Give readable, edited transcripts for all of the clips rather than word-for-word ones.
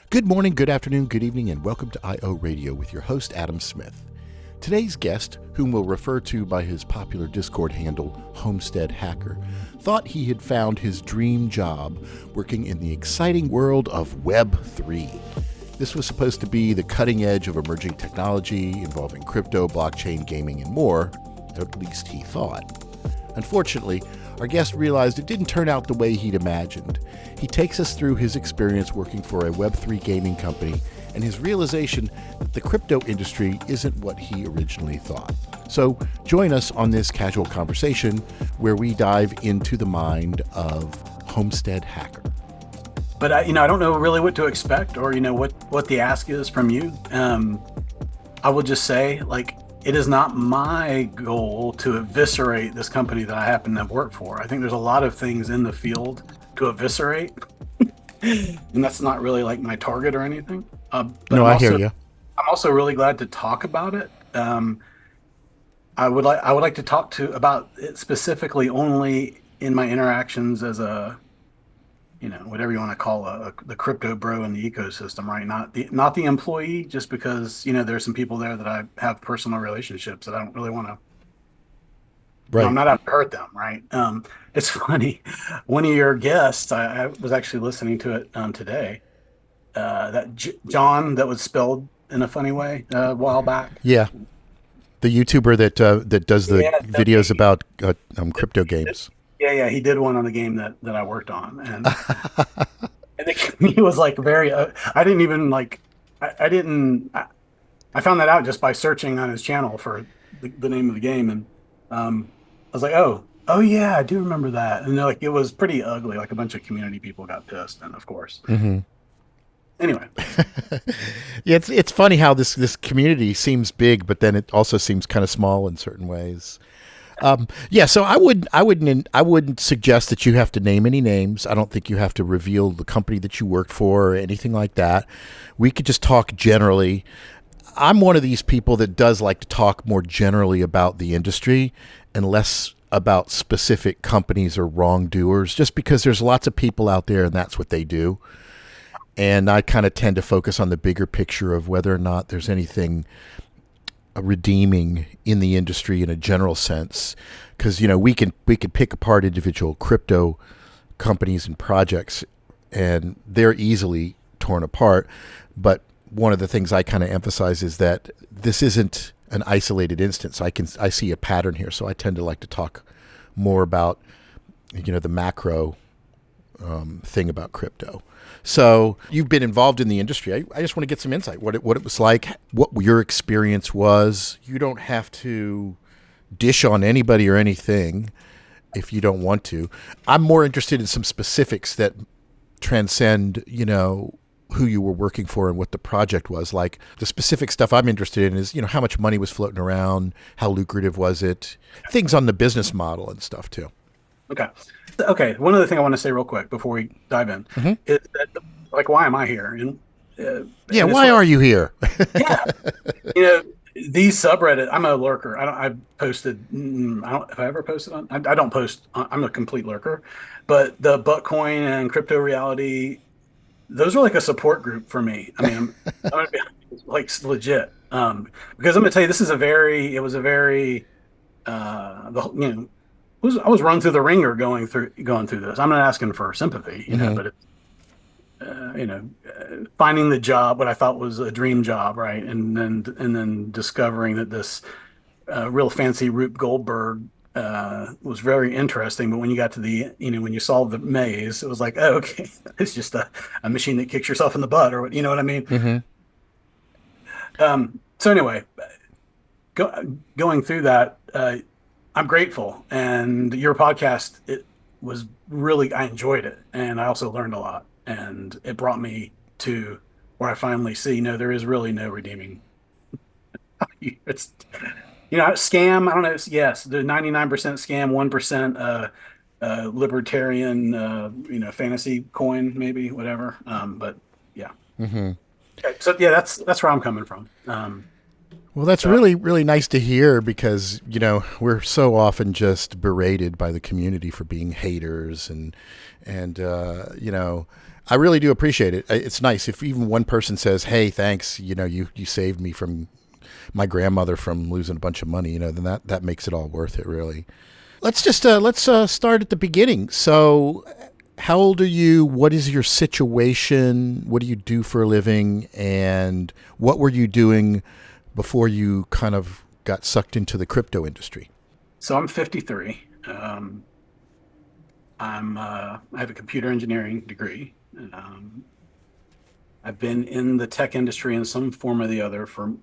Good morning, good afternoon, good evening, and welcome to ioRadio with your host, Adam Smith. Today's guest, whom we'll refer to by his popular Discord handle, Homestead Hacker, thought he had found his dream job working in the exciting world of Web3. This was supposed to be the cutting edge of emerging technology involving crypto, blockchain, gaming, and more, at least he thought. Unfortunately, our guest realized it didn't turn out the way he'd imagined. He takes us through his experience working for a Web3 gaming company and his realization that the crypto industry isn't what he originally thought. So join us on this casual conversation where we dive into the mind of Homestead Hacker. But I don't know really what to expect or, what the ask is from you. I will just say, it is not my goal to eviscerate this company that I happen to work for. I think there's a lot of things in the field to eviscerate, and that's not really my target or anything. I hear you. I'm also really glad to talk about it. I would like to talk about it specifically only in my interactions as a, whatever you want to call the crypto bro in the ecosystem, right? Not the employee, just because, there's some people there that I have personal relationships that I don't really want to, right. I'm not out to hurt them, right? It's funny. One of your guests, I was actually listening to it today, that John, that was spelled in a funny way a while back. Yeah. The YouTuber that does the videos about crypto games. Yeah, he did one on the game that I worked on, and he was very. I didn't even I found that out just by searching on his channel for the name of the game, and I was like, oh yeah, I do remember that, and it was pretty ugly. A bunch of community people got pissed, and of course. Mm-hmm. Anyway, yeah, it's funny how this community seems big, but then it also seems kind of small in certain ways. So I wouldn't suggest that you have to name any names. I don't think you have to reveal the company that you worked for or anything like that. We could just talk generally. I'm one of these people that does like to talk more generally about the industry and less about specific companies or wrongdoers, just because there's lots of people out there and that's what they do. And I kind of tend to focus on the bigger picture of whether or not there's anything redeeming in the industry in a general sense, because we can pick apart individual crypto companies and projects and they're easily torn apart, but one of the things I kind of emphasize is that this isn't an isolated instance. I see a pattern here, so I tend to like to talk more about the macro thing about crypto. So you've been involved in the industry. I just want to get some insight, what it was like, what your experience was. You don't have to dish on anybody or anything if you don't want to. I'm more interested in some specifics that transcend, who you were working for and what the project was. Like the specific stuff I'm interested in is, how much money was floating around, how lucrative was it, things on the business model and stuff too. Okay. One other thing I want to say real quick before we dive in is that, why am I here? Why are you here? These subreddit. I'm a lurker. I posted. Have I ever posted on? I don't post. I'm a complete lurker. But the Buttcoin and Crypto Reality, those are like a support group for me. I mean, I'm gonna be legit. Because I'm gonna tell you, it was a very I was run through the ringer going through this. I'm not asking for sympathy, but finding the job, what I thought was a dream job, right, and then discovering that this real fancy Rube Goldberg was very interesting. But when you got to when you solved the maze, it was like, oh, okay, it's just a machine that kicks yourself in the butt, or you know what I mean. Mm-hmm. So anyway, going through that. I'm grateful, and your podcast, it was really, I enjoyed it, and I also learned a lot, and it brought me to where I finally see, there is really no redeeming. It's, scam, I don't know, yes, the 99% scam, 1% libertarian, fantasy coin, maybe, whatever, but yeah. Mm-hmm. Okay, so yeah, that's where I'm coming from. Well, that's really, really nice to hear because, we're so often just berated by the community for being haters and I really do appreciate it. It's nice if even one person says, "Hey, thanks. You saved me from my grandmother from losing a bunch of money." Then that makes it all worth it, really. Let's start at the beginning. So, how old are you? What is your situation? What do you do for a living? And what were you doing before you kind of got sucked into the crypto industry? So I'm 53. I have a computer engineering degree. Um, I've been in the tech industry in some form or the other for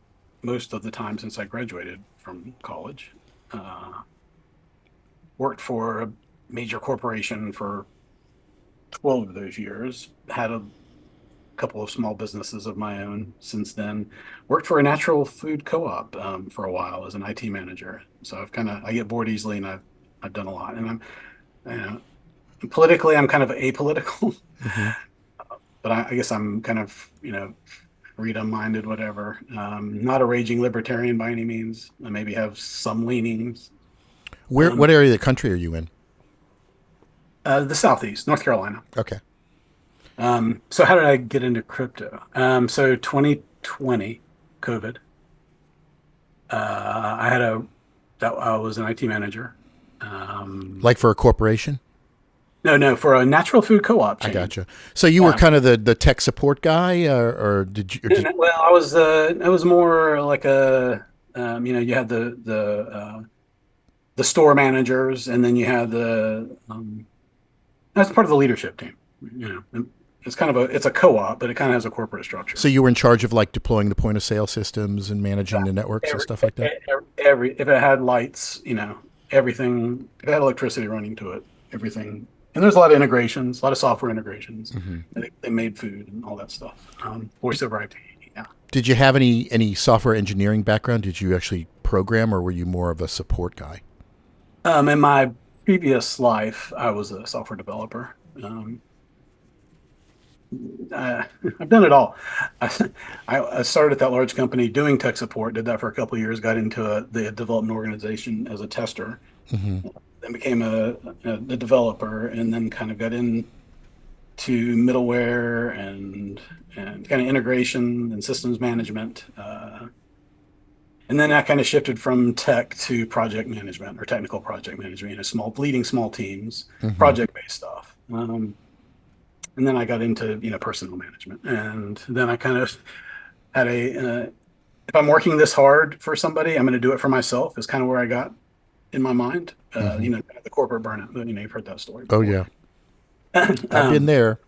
most of the time since I graduated from college. Uh, Worked for a major corporation for 12 of those years. Had a couple of small businesses of my own since then. Worked for a natural food co-op for a while as an IT manager. So I get bored easily, and I've done a lot. And you know, politically, I'm kind of apolitical, Hmm. but I guess I'm kind of freedom minded, whatever. Not a raging libertarian by any means. I maybe have some leanings. What area of the country are you in? The Southeast, North Carolina. Okay. So how did I get into crypto? So 2020, COVID. I had a that I was an IT manager. Um, Like for a corporation? no, for a natural food co-op I chain. gotcha. So you were Um, kind of the tech support guy, or did you? Or did, well, I was more like you had the store managers, and then you had that's part of the leadership team. And it's it's a co-op, but it kind of has a corporate structure. so you were in charge of like deploying the point of sale systems and managing the networks and every, stuff like that. every if it had lights, everything, if it had electricity running to it, everything. And there's a lot of integrations, a lot of software integrations. Hmm. They made food and all that stuff. Voice over IP. Yeah. Did you have any software engineering background? Did you actually program, or were you more of a support guy? In my previous life, I was a software developer. Uh, I've done it all. I, I started at that large company doing tech support, did that for a couple of years, got into the development organization as a tester, Hmm. then became a developer, and then kind of got into middleware and kind of integration and systems management. And then I kind of shifted from tech to project management or technical project management, leading small teams, Hmm. project-based stuff. And then I got into personnel management, and then I kind of had if I'm working this hard for somebody, I'm going to do it for myself. Is kind of where I got in my mind. Hmm. The corporate burnout. You've heard that story Oh before. yeah, I've been um, there.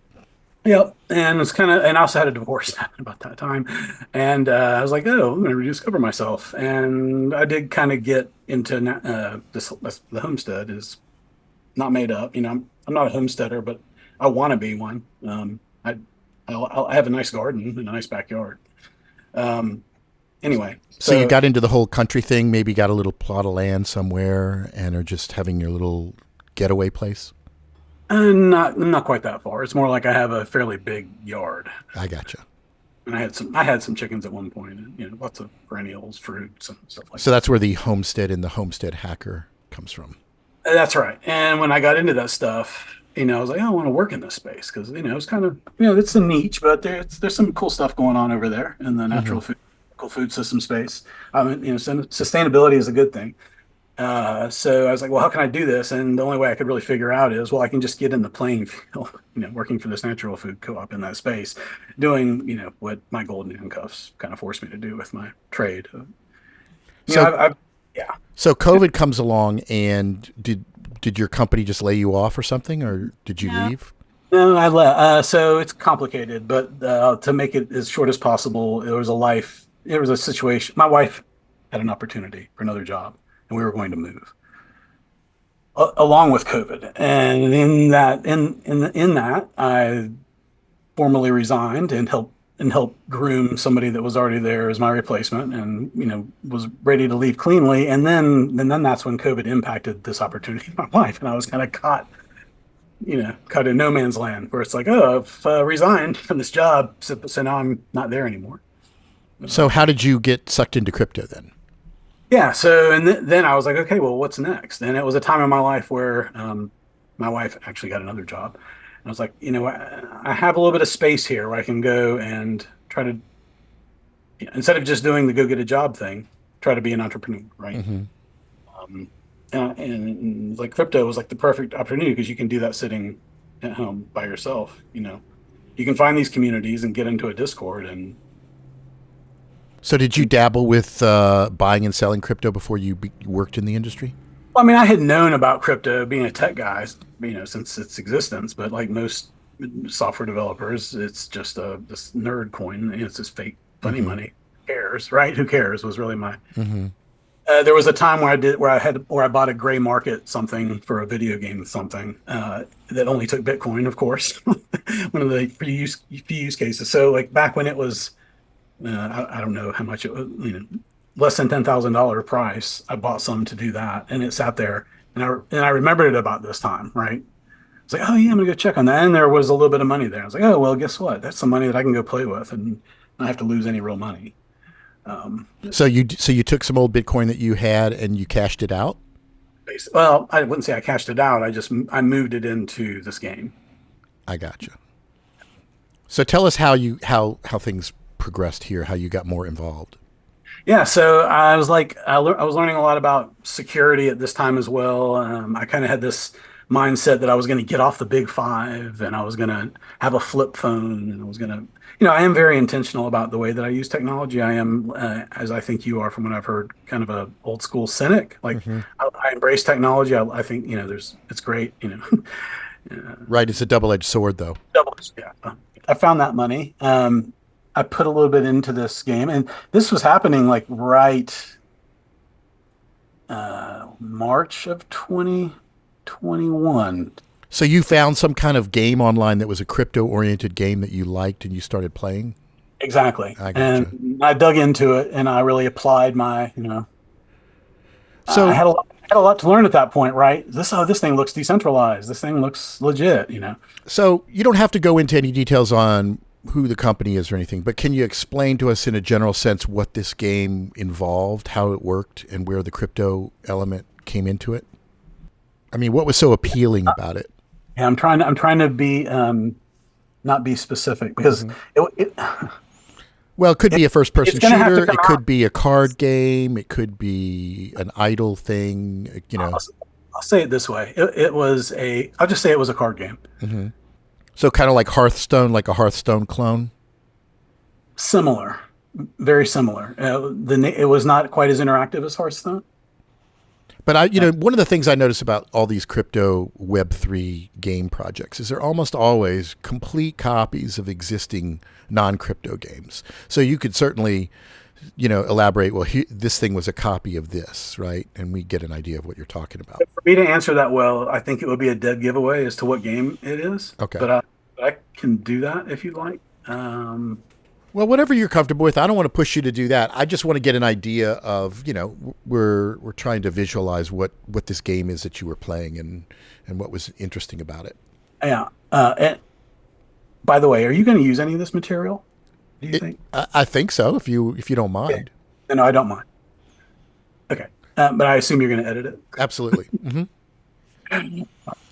Yep. And it's and I also had a divorce happen about that time. And I was like, oh, I'm going to rediscover myself. And I did kind of get into the homestead is not made up. I'm not a homesteader, but I want to be one. I have a nice garden and a nice backyard. Um, anyway, So you so got into the whole country thing. Maybe got a little plot of land somewhere, and are just having your little getaway place. not quite that far. It's more like I have a fairly big yard. I gotcha. And I had some chickens at one point, and lots of perennials, fruits, and stuff like So that. that's where the homestead and the homestead hacker comes from. That's right. And when I got into that stuff, I was like, oh, I want to work in this space because it's kind of it's a niche, but there's some cool stuff going on over there in the Hmm. natural food, cool food system space. I mean, sustainability is a good thing. So I was like, well, how can I do this? And the only way I could really figure out is, well, I can just get in the playing field, working for this natural food co-op in that space, doing, what my golden handcuffs kind of forced me to do with my trade. You know, So yeah. so COVID comes along, and did your company just lay you off or something, or did you Yeah. leave? No, so it's complicated, but to make it as short as possible, there was a situation. My wife had an opportunity for another job, and we were going to move along with COVID. And in that, I formally resigned and helped groom somebody that was already there as my replacement, and was ready to leave cleanly. And then that's when COVID impacted this opportunity in my life, and I was kind of caught in no man's land where it's like, oh, I've resigned from this job, so now I'm not there anymore. So Um, how did you get sucked into crypto then? yeah. So then I was like, okay, well, what's next? And it was a time in my life where my wife actually got another job, I was like, I have a little bit of space here where I can go and try to, instead of just doing the go get a job thing, try to be an entrepreneur, right? Hmm. Um, and like crypto was like the perfect opportunity because you can do that sitting at home by yourself. You can find these communities and get into a Discord. And So did you dabble with buying and selling crypto before you worked in the industry? I mean, I had known about crypto being a tech guy, since its existence, but like most software developers, it's just this nerd coin. It's just fake funny Hmm. money. Who cares, right? Who cares was really my. Hmm. There was a time where I bought a gray market something for a video game something that only took Bitcoin, of course, one of the few use cases. So like back when it was, I don't know how much it was, less than $10,000 price. I bought some to do that, and it sat there, and I remembered it about this time, right? It's like, oh yeah, I'm gonna go check on that, and there was a little bit of money there. I was like, oh well, guess what? That's some money that I can go play with, and not have to lose any real money. Um, So you took some old Bitcoin that you had and you cashed it out? well, I wouldn't say I cashed it out. I moved it into this game. I gotcha. So tell us how things progressed here, how you got more involved. Yeah, so I was like, I was learning a lot about security at this time as well. I kind of had this mindset that I was going to get off the big five and I was going to have a flip phone and I was going to, I am very intentional about the way that I use technology. I am, as I think you are from what I've heard, kind of a old school cynic. Like Hmm. I embrace technology. I think, it's great, Right, it's a double-edged sword, though. doubles. Yeah. I found that money. I put a little bit into this game, and this was happening like right March of 2021. So you found some kind of game online that was a crypto-oriented game that you liked, and you started playing. Exactly. I gotcha. And I dug into it, and I really applied my, I So had a lot to learn at that point, right? This thing looks decentralized. This thing looks legit. so you don't have to go into any details on who the company is or anything, but can you explain to us in a general sense what this game involved, how it worked, and where the crypto element came into it? I mean, what was so appealing about it? Yeah, I'm trying to be not be specific because Hmm. it Well, it could be a it's first-person going to have to shooter. come It out. could be a card game. It could be an idle thing. I'll, I'll say it this way. I'll just say it was a card game. Hmm. So kind of like Hearthstone, like a Hearthstone clone. Similar, very similar. It was not quite as interactive as Hearthstone. But one of the things I notice about all these crypto Web3 game projects is they're almost always complete copies of existing non-crypto games. So you could certainly, elaborate. Well, this thing was a copy of this, right? And we get an idea of what you're talking about. For me to answer that well, I think it would be a dead giveaway as to what game it is. Okay. But I can do that if you'd like. Well, whatever you're comfortable with. I don't want to push you to do that. I just want to get an idea of, we're trying to visualize what this game is that you were playing and what was interesting about it. Yeah. And by the way, are you going to use any of this material? Do you think? I think so. If you don't Okay. mind. No, I don't mind. Okay. But I assume you're going to edit it. Absolutely. Hmm.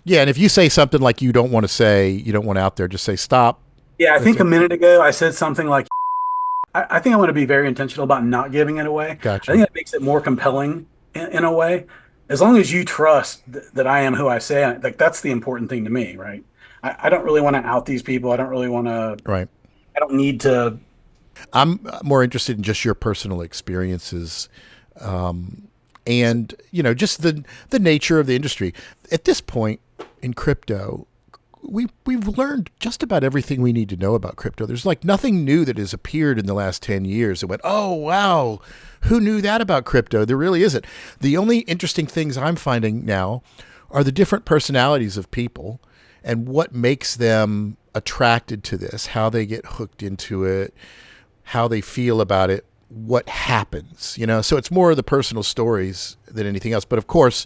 Yeah, and if you say something like you don't want to say, you don't want out there, just say stop. Yeah, I That's think a it. minute ago I said something like, I think I want to be very intentional about not giving it away. I Gotcha. think that makes it more compelling in a way. As long as you trust that I am who I say, like that's the important thing to me, right? I don't really want to out these people. I don't really want to. Right. I don't need to. I'm more interested in just your personal experiences, and just the nature of the industry. At this point in crypto, we've learned just about everything we need to know about crypto. There's like nothing new that has appeared in the last 10 years that went, oh wow, who knew that about crypto? There really isn't. The only interesting things I'm finding now are the different personalities of people and what makes them attracted to this, how they get hooked into it, how they feel about it, what happens, So it's more of the personal stories than anything else. But of course,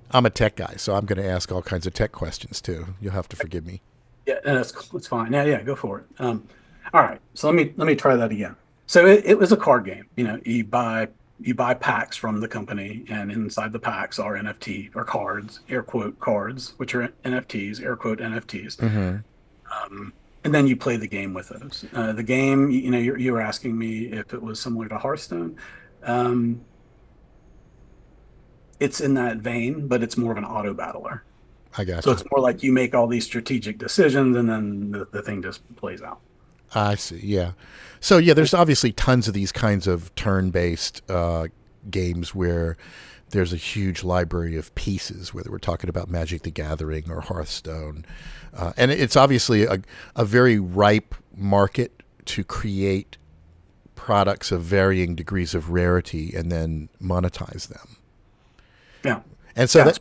I'm a tech guy, so I'm going to ask all kinds of tech questions too. You'll have to forgive me. Yeah, no, that's fine. Yeah, yeah, go for it. All right. So let me try that again. So it was a card game. You buy you buy packs from the company, and inside the packs are NFT or cards, air quote cards, which are NFTs, air quote NFTs. Hmm. And then you play the game with those. The game, you were asking me if it was similar to Hearthstone. Um, it's in that vein, but it's more of an auto battler. I So gotcha. it's more like you make all these strategic decisions, and then the thing just plays out. I see. Yeah. So yeah, there's obviously tons of these kinds of turn-based games where there's a huge library of pieces, whether we're talking about Magic the Gathering or Hearthstone, and it's obviously a very ripe market to create products of varying degrees of rarity and then monetize them. Yeah, And so yeah, that,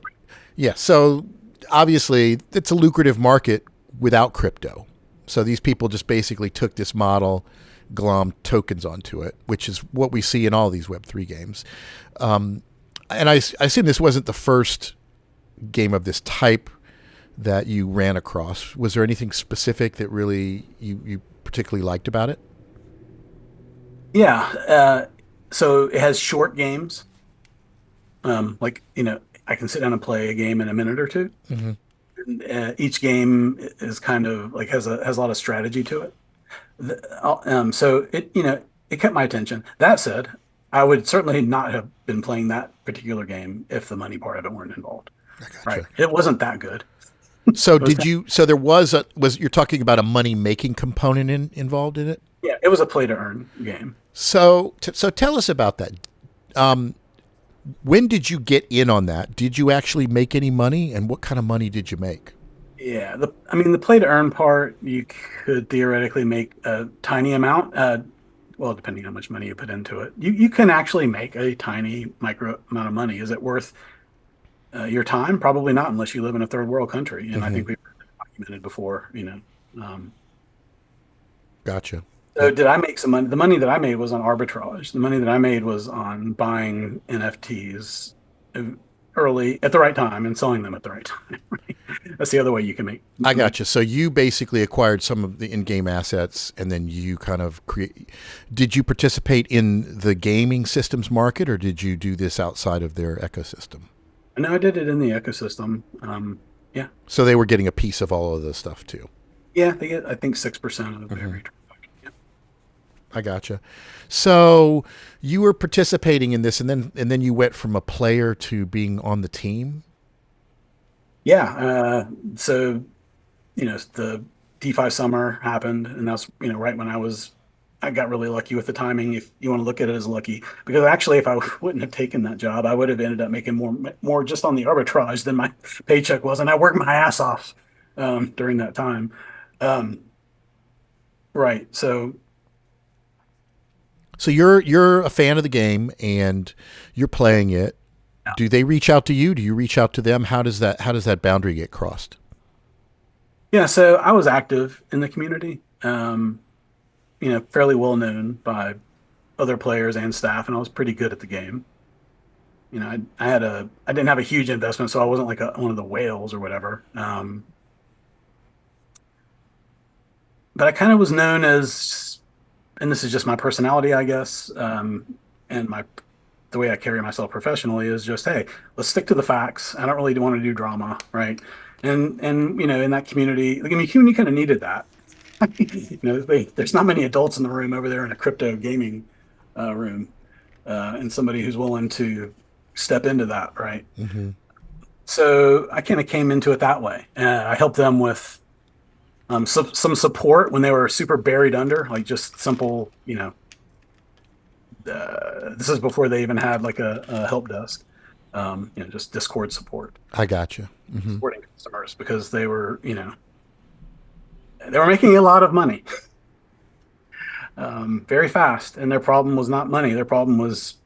yeah, so obviously it's a lucrative market without crypto. So these people just basically took this model, glommed tokens onto it, which is what we see in all these Web3 games. And I assume this wasn't the first game of this type that you ran across. Was there anything specific that really you particularly liked about it? yeah. So it has short games. Like I can sit down and play a game in a minute or two. Hmm. And, each game is kind of like has a lot of strategy to it. So it kept my attention. That said, I would certainly not have been playing that particular game if the money part of it weren't involved. I Right? gotcha. It wasn't that good. So It was did you? So there was you're talking about a money making component involved in it? yeah, it was a play to earn game. So tell us about that. Um, when did you get in on that? Did you actually make any money, and what kind of money did you make? Yeah, I mean, the play to earn part, you could theoretically make a tiny amount. Well, depending on how much money you put into it, you can actually make a tiny micro amount of money. Is it worth your time? Probably not, unless you live in a third world country. And I Hmm. think we've documented before. Gotcha. So did I make some money? The money that I made was on arbitrage. The money that I made was on buying NFTs early at the right time and selling them at the right time. Right? That's the other way you can I make. gotcha. So you basically acquired some of the in-game assets, and then you kind of create. Did you participate in the gaming systems market, or did you do this outside of their ecosystem? And I did it in the ecosystem. Yeah, So they were getting a piece of all of this stuff too. yeah, they get I think 6% of Hmm. every transaction. Yeah, I gotcha. So you were participating in this, and then you went from a player to being on the team. yeah. So the DeFi summer happened, and that's right when I got really lucky with the timing. If you want to look at it as lucky, because actually, if I wouldn't have taken that job, I would have ended up making more just on the arbitrage than my paycheck was, and I worked my ass off during that time. Um, right. So So you're a fan of the game and you're playing it. Do they reach out to you? Do you reach out to them? How does that boundary get crossed? yeah, so I was active in the community. Fairly well known by other players and staff, and I was pretty good at the game. I didn't have a huge investment, so I wasn't like one of the whales or whatever. But I kind of was known as, and this is just my personality, I guess, and the way I carry myself professionally is just, hey, let's stick to the facts. I don't really want to do drama, right? And in that community, like, I mean, community kind of needed that. There's not many adults in the room over there in a crypto gaming room, and somebody who's willing to step into that, right? Hmm. So I kind of came into it that way. I helped them with some support when they were super buried under, like just simple, this is before they even had like a help desk, just Discord support, I gotcha. Hmm. supporting customers because they were making a lot of money very fast, and their problem was not money. Their problem was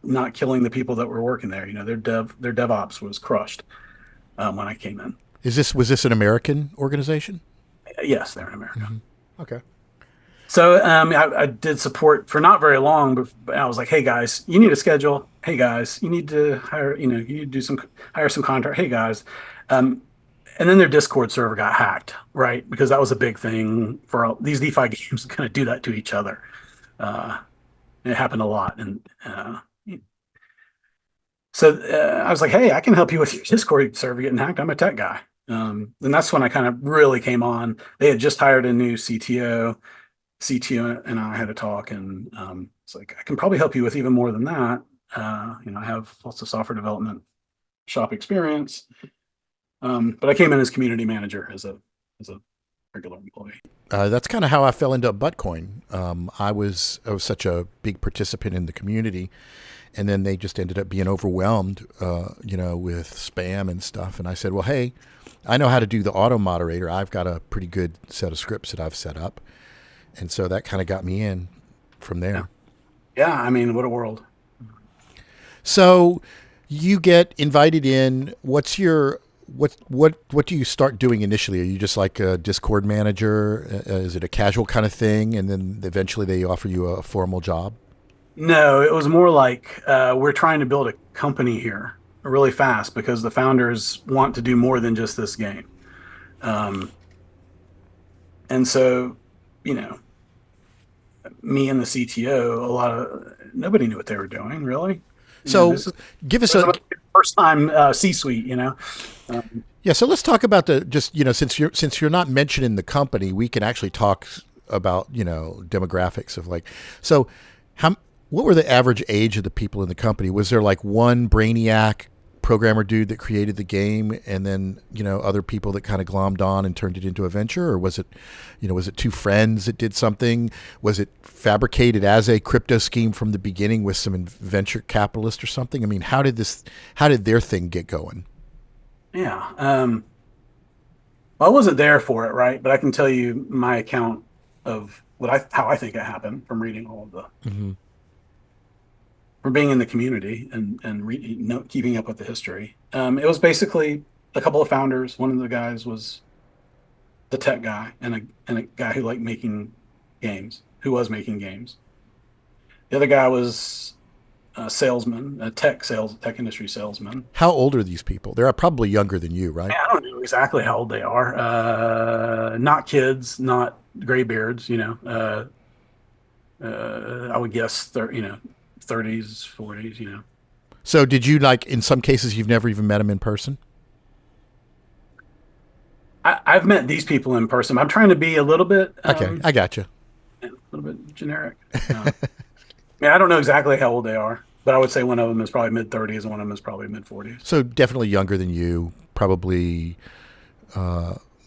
not killing the people that were working there. Their DevOps was crushed when I came in. Was this an American organization? Yes, they're in America. Hmm. Okay. So I did support for not very long, but I was like, "Hey guys, you need a schedule. Hey guys, you need to hire. You need to do hire some contract. Hey guys." And then their Discord server got hacked, right? Because that was a big thing for these DeFi games. Kind of do that to each other. Uh, it happened a lot, and So I was like, hey, I can help you with your Discord server getting hacked. I'm a tech guy. And that's when I kind of really came on. They had just hired a new CTO. CTO and I had a talk, and it's like, I can probably help you with even more than that. I have lots of software development shop experience. But I came in as community manager as a regular employee. That's kind of how I fell into Buttcoin. I was such a big participant in the community, and then they just ended up being overwhelmed, with spam and stuff. And I said, well, hey, I know how to do the auto moderator. I've got a pretty good set of scripts that I've set up, and so that kind of got me in from Yeah. there. Yeah. I mean, what a world. So you get invited in. What do you start doing initially? Are you just like a Discord manager? Is it a casual kind of thing, and then eventually they offer you a formal job? No, it was more like we're trying to build a company here really fast because the founders want to do more than just this game. Um, and so, you know, me and the CTO, a lot of nobody knew what they were doing, really. So This is give us it was a my first time C-suite. Um, Yeah, so let's talk about the just since you're not mentioning the company, we can actually talk about demographics of like so how what were the average age of the people in the company? Was there like one brainiac programmer dude that created the game and then other people that kind of glommed on and turned it into a venture, or was it two friends that did something? Was it fabricated as a crypto scheme from the beginning with some venture capitalist or something? I mean, how did their thing get going? yeah. Well, I wasn't there for it, right? But I can tell you my account of how I think it happened from reading all of the Hmm. from being in the community and keeping up with the history. It was basically a couple of founders. One of the guys was the tech guy and a guy who liked making games, who was making games. The other guy was a salesman, a tech industry salesman. How old are these people? They're probably younger than you, right? I don't know exactly how old they are. Not kids, not graybeards. I would guess 30s, 40s. So did you like in some cases you've never even met them in person? I've met these people in person. I'm trying to be Okay, I got you. a little bit generic. I don't know exactly how old they are, but I would say one of them is probably mid 30s and one of them is probably mid 40s. So definitely younger than you, probably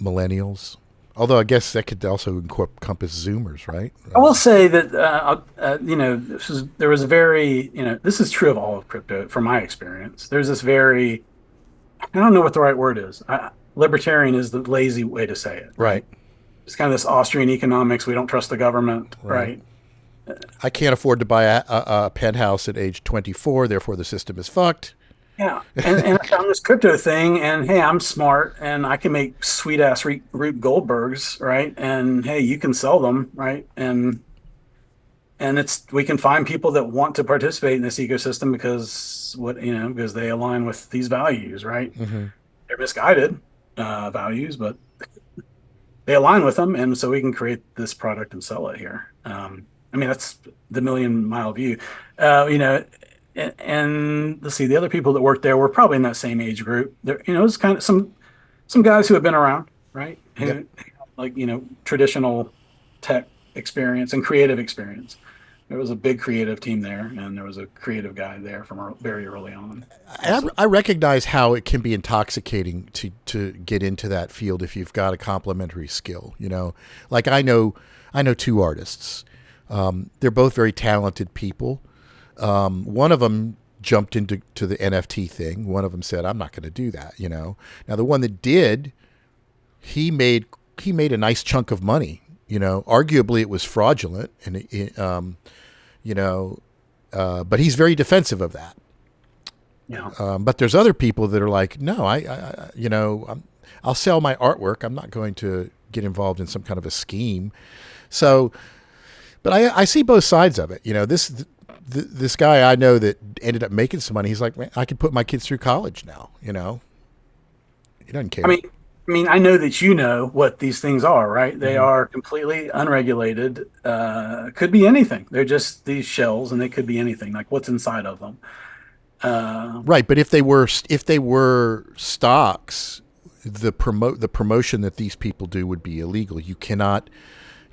millennials. Although I guess that could also encompass Zoomers, right? I will say that there was a very this is true of all of crypto from my experience. There's this very I don't know what the right word is. Libertarian is the lazy way to say it, Right, right? It's kind of this Austrian economics. We don't trust the government, right. right? I can't afford to buy a penthouse at age 24, therefore the system is fucked. Yeah, and I found this crypto thing, and hey, I'm smart, and I can make sweet ass Rube Goldbergs, right? And hey, you can sell them, right? And it's we can find people that want to participate in this ecosystem because they align with these values, right? Hmm. They're misguided values, but they align with them, and so we can create this product and sell it here. That's the million-mile view, and let's see, the other people that worked there were probably in that same age group. It's kind of some guys who have been around, right? Yep. Who like traditional tech experience and creative experience. There was a big creative team there, and there was a creative guy there from very early on. I, Also, I recognize how it can be intoxicating to get into that field if you've got a complementary skill. Like I know two artists. They're both very talented people. One of them jumped into the NFT thing. One of them said, "I'm not going to do that." Now the one that did, he made a nice chunk of money. Arguably it was fraudulent, and you know, but he's very defensive of that. yeah. But there's other people that are like, no, I'll sell my artwork. I'm not going to get involved in some kind of a scheme. So, but I see both sides of it. This guy I know that ended up making some money. He's like, man, I could put my kids through college now. He doesn't I care. mean, I know that you know what these things are, right? They Hmm. are completely unregulated. Could be anything. They're just these shells, and they could be anything. Like what's inside of them. Right, but if they were stocks, the promotion that these people do would be illegal. You cannot,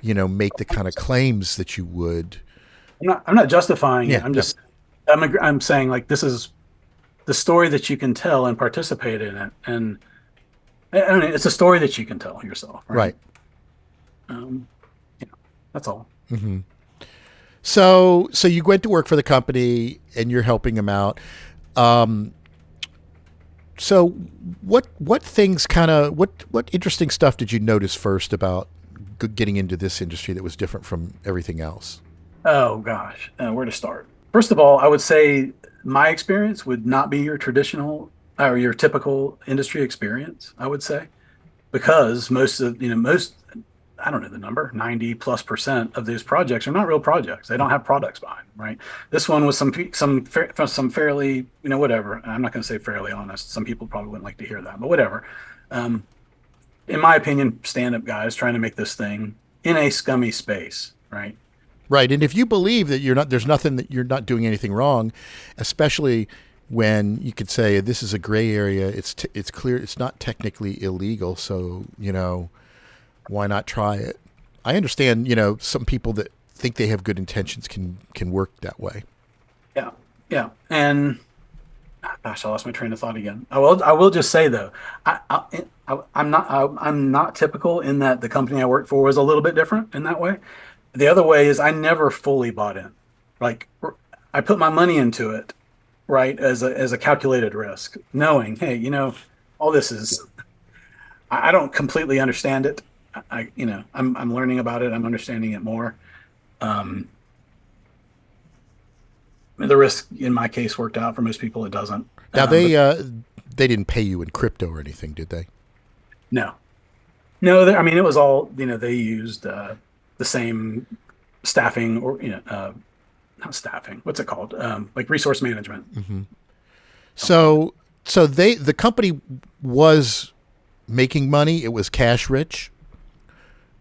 make the kind of claims that you would. I'm not justifying it. Yeah, I'm no. just I'm saying like this is the story that you can tell and participate in it, and I mean it's a story that you can tell yourself, right? Right. Um, that's all. So you went to work for the company and you're helping them out. Um, so what things what interesting stuff did you notice first about getting into this industry that was different from everything else? Oh gosh, where to start? First of all, I would say my experience would not be your traditional or your typical industry experience, I would say, because most I don't know the number, 90+% of these projects are not real projects. They don't have products behind them, right? This one was some fairly, whatever. I'm not going to say fairly honest. Some people probably wouldn't like to hear that, but whatever. Um, in my opinion, stand-up guys trying to make this thing in a scummy space, right? Right. And if you believe that there's nothing that you're not doing anything wrong, especially when you could say this is a gray area, it's clear it's not technically illegal. So, why not try it? I understand, some people that think they have good intentions can work that way. Yeah, yeah. And gosh, I lost my train of thought again. I will just say though, I'm not typical in that the company I worked for was a little bit different in that way. The other way is I never fully bought in. Like I put my money into it, right, as a calculated risk, knowing, hey, all this is I don't completely understand it. I'm learning about it. I'm understanding it more. Um, the risk in my case worked out. For most people, it doesn't. Now But they didn't pay you in crypto or anything, did they? no, no. I mean, it was all they used the same staffing or not staffing. What's it called? Like resource management. So the company was making money. It was cash rich.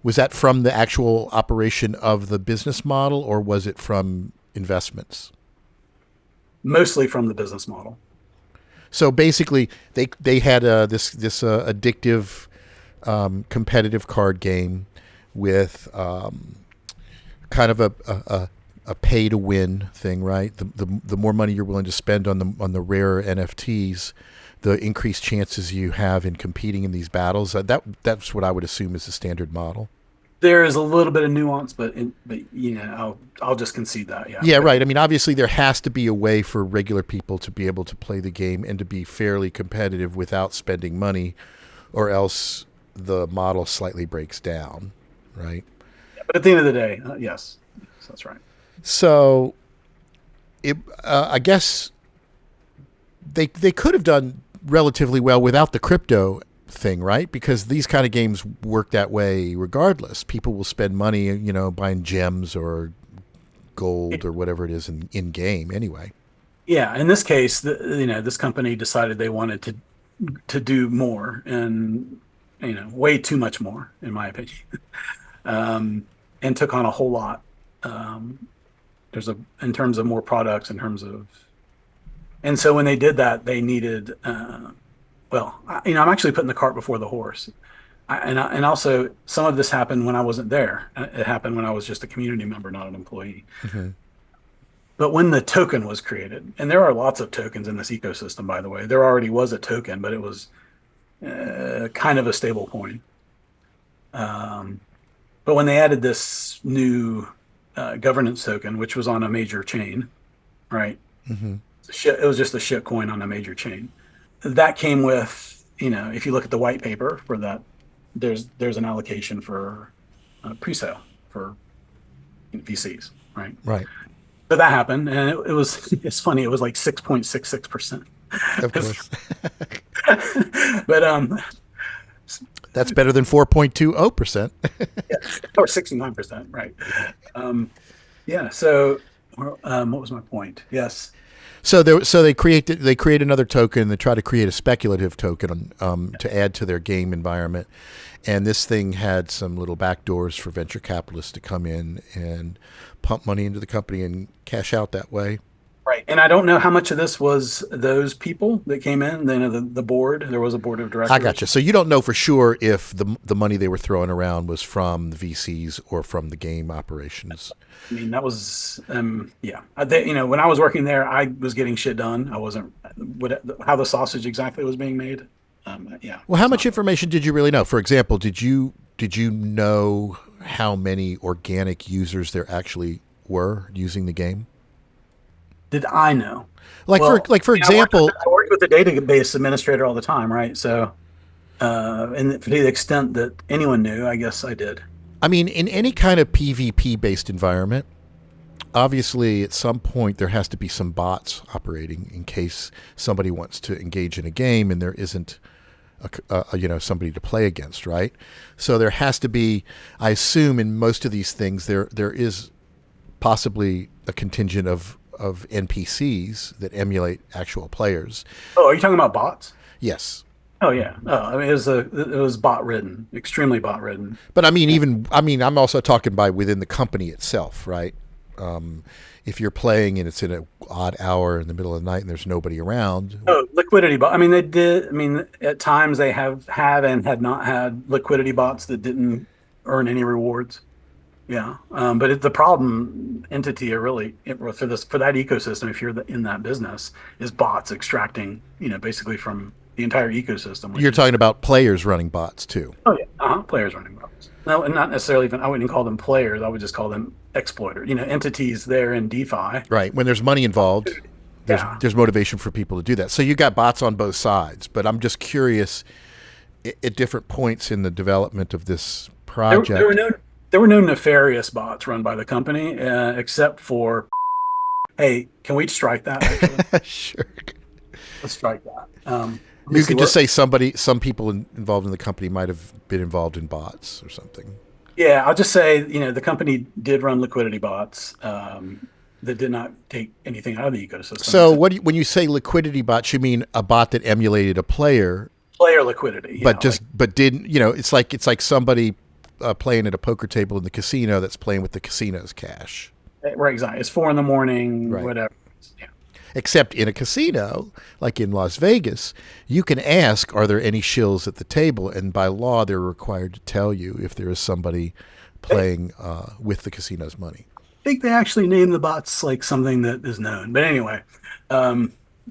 Was that from the actual operation of the business model, or was it from investments? Mostly from the business model. So basically, they had this addictive competitive card game with kind of a pay to win thing, right? The more money you're willing to spend on the rare NFTs, the increased chances you have in competing in these battles. That's what I would assume is the standard model. There is a little bit of nuance, but I'll just concede that. Yeah. Yeah, right. I mean, obviously, there has to be a way for regular people to be able to play the game and to be fairly competitive without spending money, or else the model slightly breaks down, right? But at the end of the day, yes, that's right. So, I guess they could have done relatively well without the crypto thing, right? Because these kind of games work that way regardless. People will spend money, buying gems or gold or whatever it is in game anyway. Yeah, in this case, this company decided they wanted to do more, and way too much more, in my opinion, and took on a whole lot. In terms of more products, and so when they did that, they needed. I'm actually putting the cart before the horse. And also some of this happened when I wasn't there. It happened when I was just a community member, not an employee. Mm-hmm. But when the token was created, and there are lots of tokens in this ecosystem, by the way, there already was a token, but it was kind of a stable coin. But when they added this new governance token, which was on a major chain, right? Mm-hmm. It was just a shit coin on a major chain. That came with, if you look at the white paper for that, there's an allocation for pre-sale for VCs, right? Right. So that happened, and it's funny. It was like 6.66%. Of course. But that's better than 4.20%. yeah, or 69%, right? Yeah. So, what was my point? Yes. So they create another token. They try to create a speculative token to add to their game environment, and this thing had some little backdoors for venture capitalists to come in and pump money into the company and cash out that way. Right. Right. And I don't know how much of this was those people that came in, then the board, there was a board of I directors. gotcha. So you don't know for sure if the money they were throwing around was from the VCs or from the game operations. I mean, that was, yeah. When I was working there, I was getting shit done. I wasn't, how the sausage exactly was being made. Yeah. Well, how It's much not, information did you really know? For example, did you know how many organic users there actually were using the game? did I know? Like for Well, like for example, I worked with the database administrator all the time, right? So, and to the extent that anyone knew, I guess I did. I mean, in any kind of PvP based environment, obviously at some point there has to be some bots operating in case somebody wants to engage in a game and there isn't somebody to play against, right? So there has to be, I assume in most of these things there is possibly a contingent of NPCs that emulate actual players. Oh, are you talking about bots? Yes. Oh yeah. Oh, I mean, it was bot ridden, extremely bot ridden. But I mean, I'm also talking by within the company itself, right? If you're playing and it's in an odd hour in the middle of the night and there's nobody around. Oh, liquidity bot. I mean, they did. I mean, at times they have had and had not had liquidity bots that didn't earn any rewards. Yeah. But the problem entity are really for that ecosystem, if you're in that business, is bots extracting, basically from the entire ecosystem, which You're is talking about players running bots too. oh yeah, players running bots. No, and not necessarily even. I wouldn't call them players. I would just call them exploiters. Entities there in DeFi. Right. When there's money involved, Yeah. there's motivation for people to do that. So you got bots on both sides, but I'm just curious at different points in the development of this project. There were no nefarious bots run by the company, except for, hey, can we strike that? Actually, Sure. let's strike that. Let me You see could just what. say some people involved in the company might have been involved in bots or something. Yeah, I'll just say, the company did run liquidity bots that did not take anything out of the ecosystem. So Except when you say liquidity bots, you mean a bot that emulated a player, player liquidity. but didn't, it's like somebody playing at a poker table in the casino that's playing with the casino's cash. Right, exactly. It's 4 a.m, Right. whatever. Yeah. Except in a casino, like in Las Vegas, you can ask, are there any shills at the table? And by law, they're required to tell you if there is somebody playing with the casino's money. I think they actually named the bots like something that is known. But anyway,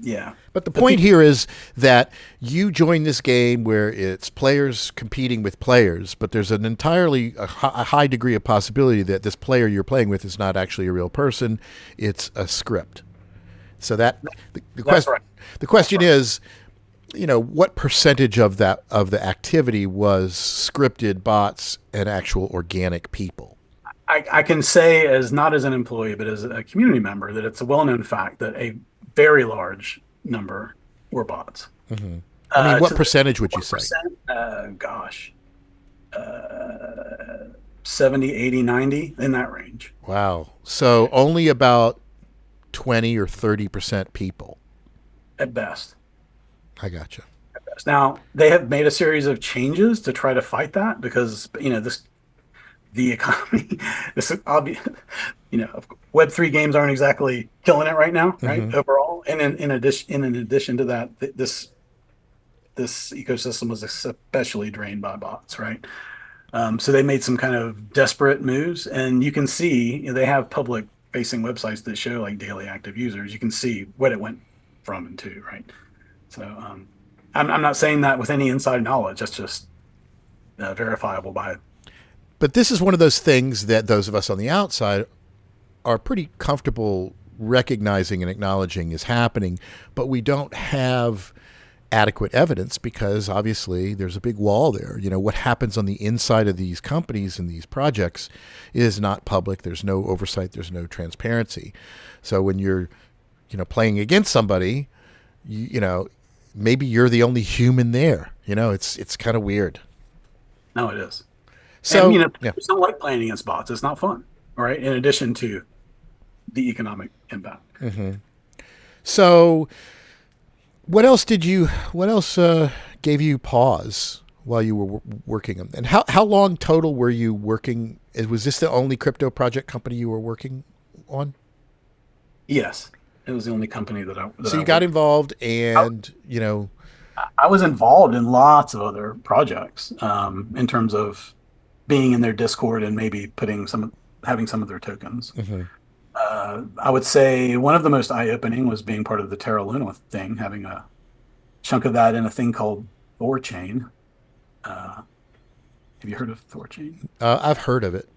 yeah. But the point here is that you join this game where it's players competing with players, but there's an entirely a high degree of possibility that this player you're playing with is not actually a real person. It's a script. So That's right. the question is, what percentage of the activity was scripted bots and actual organic people? I can say, as not as an employee, but as a community member, that it's a well-known fact that a very large number were bots. Mm-hmm. I mean, what percentage would you say? Gosh, 70, 80, 90, in that range. Wow. So only about 20 or 30% people. At best. I gotcha. At best. Now, they have made a series of changes to try to fight that because, the economy, this obvious, Web3 games aren't exactly killing it right now, right? Mm-hmm. Overall. And in addition to that, this ecosystem was especially drained by bots, right? So they made some kind of desperate moves, and you can see they have public facing websites that show like daily active users. You can see what it went from and to, right? So I'm not saying that with any inside knowledge. That's just verifiable by. But this is one of those things that those of us on the outside are pretty comfortable recognizing and acknowledging is happening, but we don't have adequate evidence because obviously there's a big wall there. What happens on the inside of these companies and these projects is not public. There's no oversight. There's no transparency. So when you're, playing against somebody, maybe you're the only human there. It's kind of weird. No, it is. So, and, yeah. it's not like playing against bots. It's not fun, all right? In addition to the economic impact. Mm-hmm. So what else gave you pause while you were working? And how long total were you working? Was this the only crypto project company you were working on? Yes. It was the only company that So I you got worked. involved, I, and I was involved in lots of other projects in terms of being in their Discord and maybe having some of their tokens. mhm. I would say one of the most eye-opening was being part of the Terra Luna thing, having a chunk of that in a thing called Thorchain. Uh, have you heard of Thorchain? I've heard of it.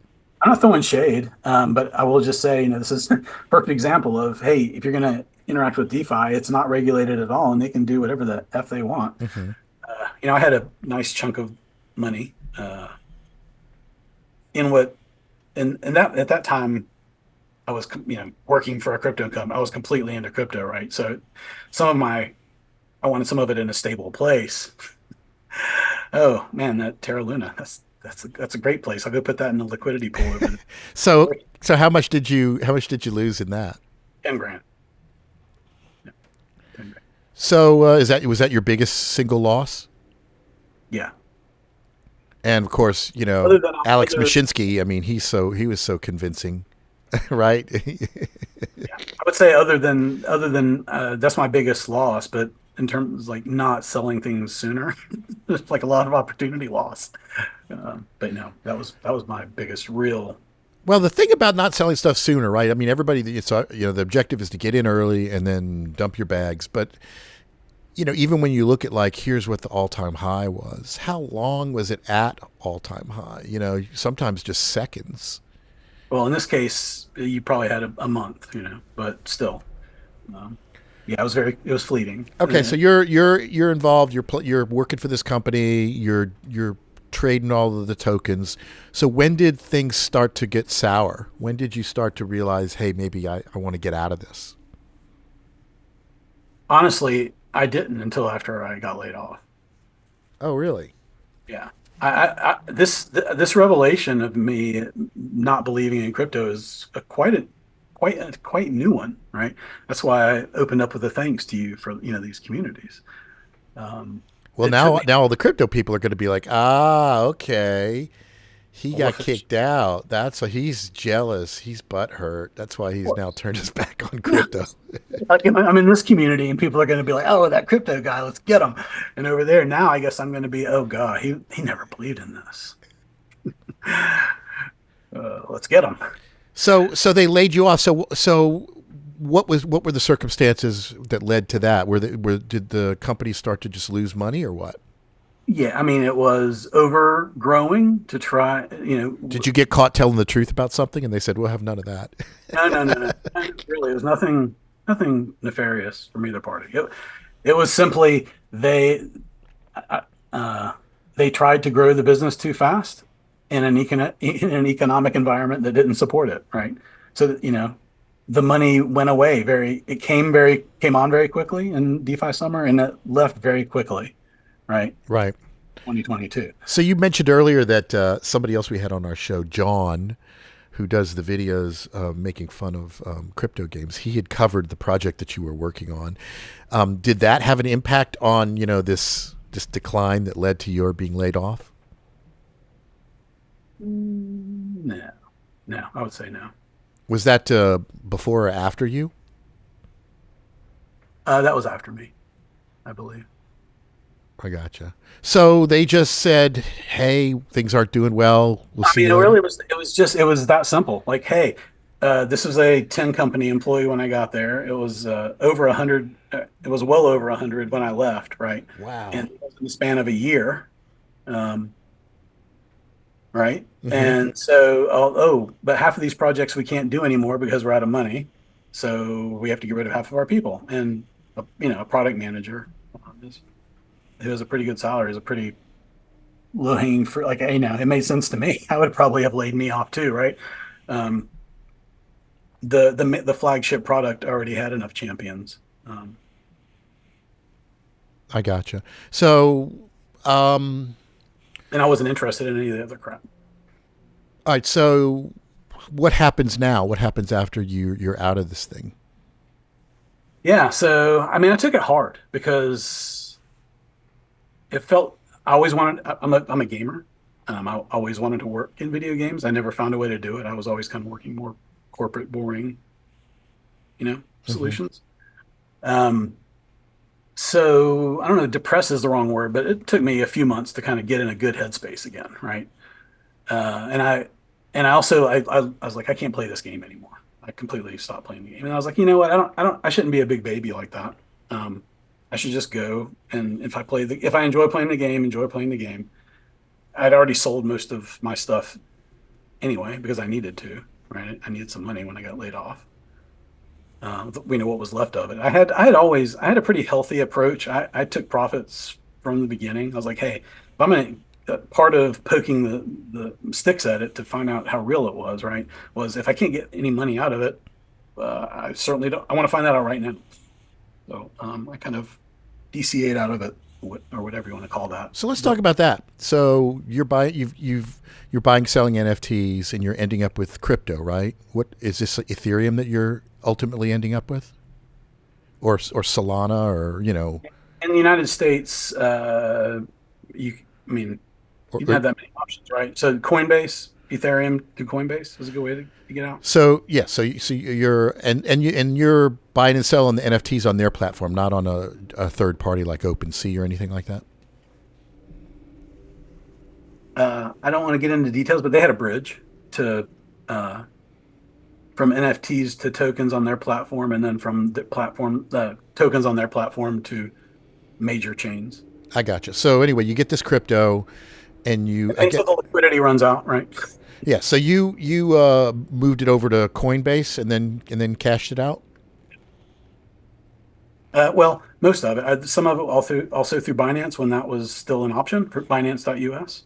I'm not throwing shade, but I will just say, this is a perfect example of, hey, if you're going to interact with DeFi, it's not regulated at all, and they can do whatever the f they want. Hmm. I had a nice chunk of money in what, and that at that time I was, working for a crypto company. I was completely into crypto, right? So some of my, I wanted some of it in a stable place. Oh man, that Terra Luna, that's a great place. I'll go put that in the liquidity pool over the So so how much did you lose in that? 10 grand. Yeah, 10 grand. So was that your biggest single loss? Yeah. And of course, Other than Alex other, Mashinsky. I mean, he was so convincing, right? yeah, I would say other than that's my biggest loss, but in terms of like not selling things sooner, there's like a lot of opportunity loss. But no, that was my biggest real. Well, the thing about not selling stuff sooner, right? I mean, everybody, the objective is to get in early and then dump your bags. But even when you look at like, here's what the all-time high was. How long was it at all-time high? Sometimes just seconds. Well, in this case, you probably had a month, but still, um, yeah, it was fleeting. Okay, so you're involved. You're working for this company. You're trading all of the tokens. So when did things start to get sour? When did you start to realize, hey, maybe I want to get out of this? Honestly, I didn't until after I got laid off. Oh, really? Yeah. This revelation of me not believing in crypto is quite new one, right? That's why I opened up with a thanks to you for these communities. Um, Well, it took now me now all the crypto people are going to be like, ah, okay, he well, got if it's, kicked out. That's why he's jealous. He's butthurt. That's why of he's now course. turned his back on crypto. Like I'm in this community, and people are going to be like, "Oh, that crypto guy, let's get him." And over there now, I guess I'm going to be, "Oh God, he never believed in this. Let's get him." So they laid you off. So what were the circumstances that led to that? Did the company start to just lose money or what? Yeah, I mean, it was overgrowing to try. Did you get caught telling the truth about something and they said we'll have none of that? No, no, no, no. Really, it was nothing nefarious from either party. It was simply uh, uh, they tried to grow the business too fast in an economic environment that didn't support it, right? So that, the money went away it came on very quickly in DeFi summer and it left very quickly, right? Right. 2022. So you mentioned earlier that somebody else we had on our show, John, who does the videos making fun of crypto games, he had covered the project that you were working on. Did that have an impact on this decline that led to your being laid off? No, no, I would say no. Was that before or after you? That was after me, I believe. I gotcha. So they just said, "Hey, things aren't doing well. We'll I see mean, you it later." really was. It was that simple. Like, hey, this was a 10 company employee when I got there. It was over 100. It was well over 100 when I left, right? Wow. And it was in the span of a year, um, right? Hmm. And so, but half of these projects we can't do anymore because we're out of money. So we have to get rid of half of our people. And a product manager who has a pretty good salary is a pretty low hanging fruit. Like, it made sense to me. I would probably have laid me off too, right? Um, the flagship product already had enough champions. Um, I gotcha. So, um, and I wasn't interested in any of the other crap. all right. So, what happens now? What happens after you're out of this thing? Yeah, so I mean, I took it hard because it felt I always wanted. I'm a gamer. I always wanted to work in video games. I never found a way to do it. I was always kind of working more corporate, boring Hmm. solutions. Um, so I don't know, depressed is the wrong word, but it took me a few months to kind of get in a good headspace again, right? And I also I was like, I can't play this game anymore. I completely stopped playing the game, and I was like, you know what? I shouldn't be a big baby like that. Um, I should just go, and if I enjoy playing the game, enjoy playing the game. I'd already sold most of my stuff anyway because I needed to, right? I needed some money when I got laid off. We know what was left of it. I had a pretty healthy approach. I took profits from the beginning. I was like, hey, if I'm gonna part of poking the sticks at it to find out how real it was, right? Was if I can't get any money out of it, I certainly don't. I want to find that out right now. So I kind of DCA'd out of it, or whatever you want to call that. So let's talk But about that. So you're buying, selling NFTs, and you're ending up with crypto, right? What is this, Ethereum that you're ultimately ending up with, or Solana, or in the United States, you, I mean, you didn't or have that many options, right? So Coinbase, Ethereum through Coinbase is a good way to get out. so yeah, so you're and you're buying and selling the NFTs on their platform, not on a third party like OpenSea or anything like that. I don't want to get into details, but they had a bridge to uh, from NFTs to tokens on their platform, and then from the platform tokens on their platform to major chains. I gotcha. So anyway, you get this crypto, and you I Until get the liquidity runs out, right? yeah. So you moved it over to Coinbase and then cashed it out. Well, most of it. Some of it also through Binance when that was still an option for Binance.us.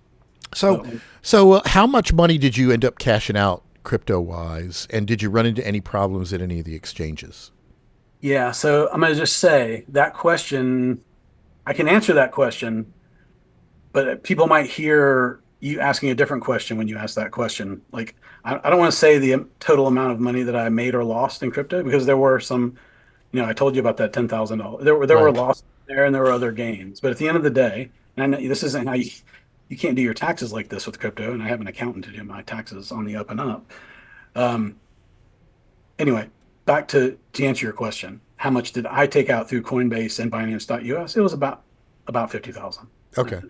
So, But how much money did you end up cashing out crypto wise, and did you run into any problems at any of the exchanges? yeah, so I'm going to just say that question, I can answer that question, but people might hear you asking a different question when you ask that question. Like, I don't want to say the total amount of money that I made or lost in crypto because there were some, I told you about that $10,000. There were Right. losses there and there were other gains. But at the end of the day, and I know this isn't how you can't do your taxes like this with crypto, and I have an accountant to do my taxes on the up and up. Um, anyway, back to answer your question. How much did I take out through Coinbase and Binance.us? It was about 50,000. Okay.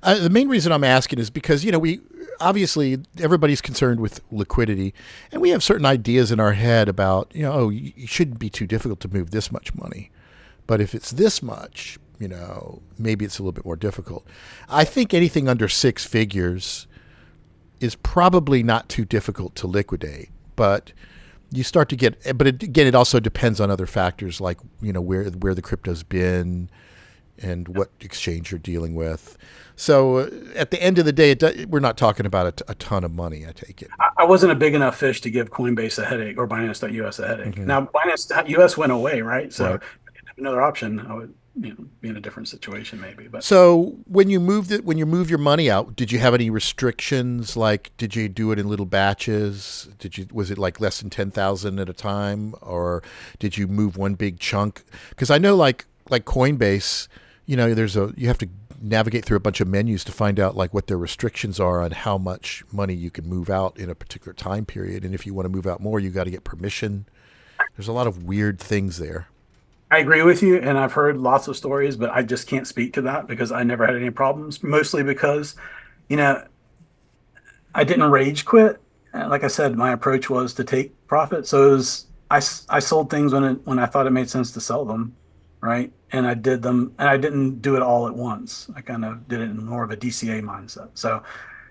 The main reason I'm asking is because we obviously everybody's concerned with liquidity, and we have certain ideas in our head about oh, it shouldn't be too difficult to move this much money, but if it's this much, maybe it's a little bit more difficult. I think anything under six figures is probably not too difficult to liquidate, but you start to get, but again, it also depends on other factors like where the crypto's been and what exchange you're dealing with. So at the end of the day, we're not talking about a ton of money. I take it. I wasn't a big enough fish to give Coinbase a headache or Binance.us a headache. Hmm. Now Binance.us went away, right? So Right. if I didn't have another option, I would be in a different situation maybe. But So when you move your money out, did you have any restrictions? Like, did you do it in little batches? Was it like less than 10,000 at a time, or did you move one big chunk? Because I know like Coinbase, you have to navigate through a bunch of menus to find out like what their restrictions are on how much money you can move out in a particular time period, and if you want to move out more, you got to get permission. There's a lot of weird things there. I agree with you, and I've heard lots of stories, but I just can't speak to that because I never had any problems. Mostly because, you know, I didn't rage quit. Like I said, my approach was to take profit. So I sold things when I thought it made sense to sell them, right? And I did them, and I didn't do it all at once. I kind of did it in more of a DCA mindset. So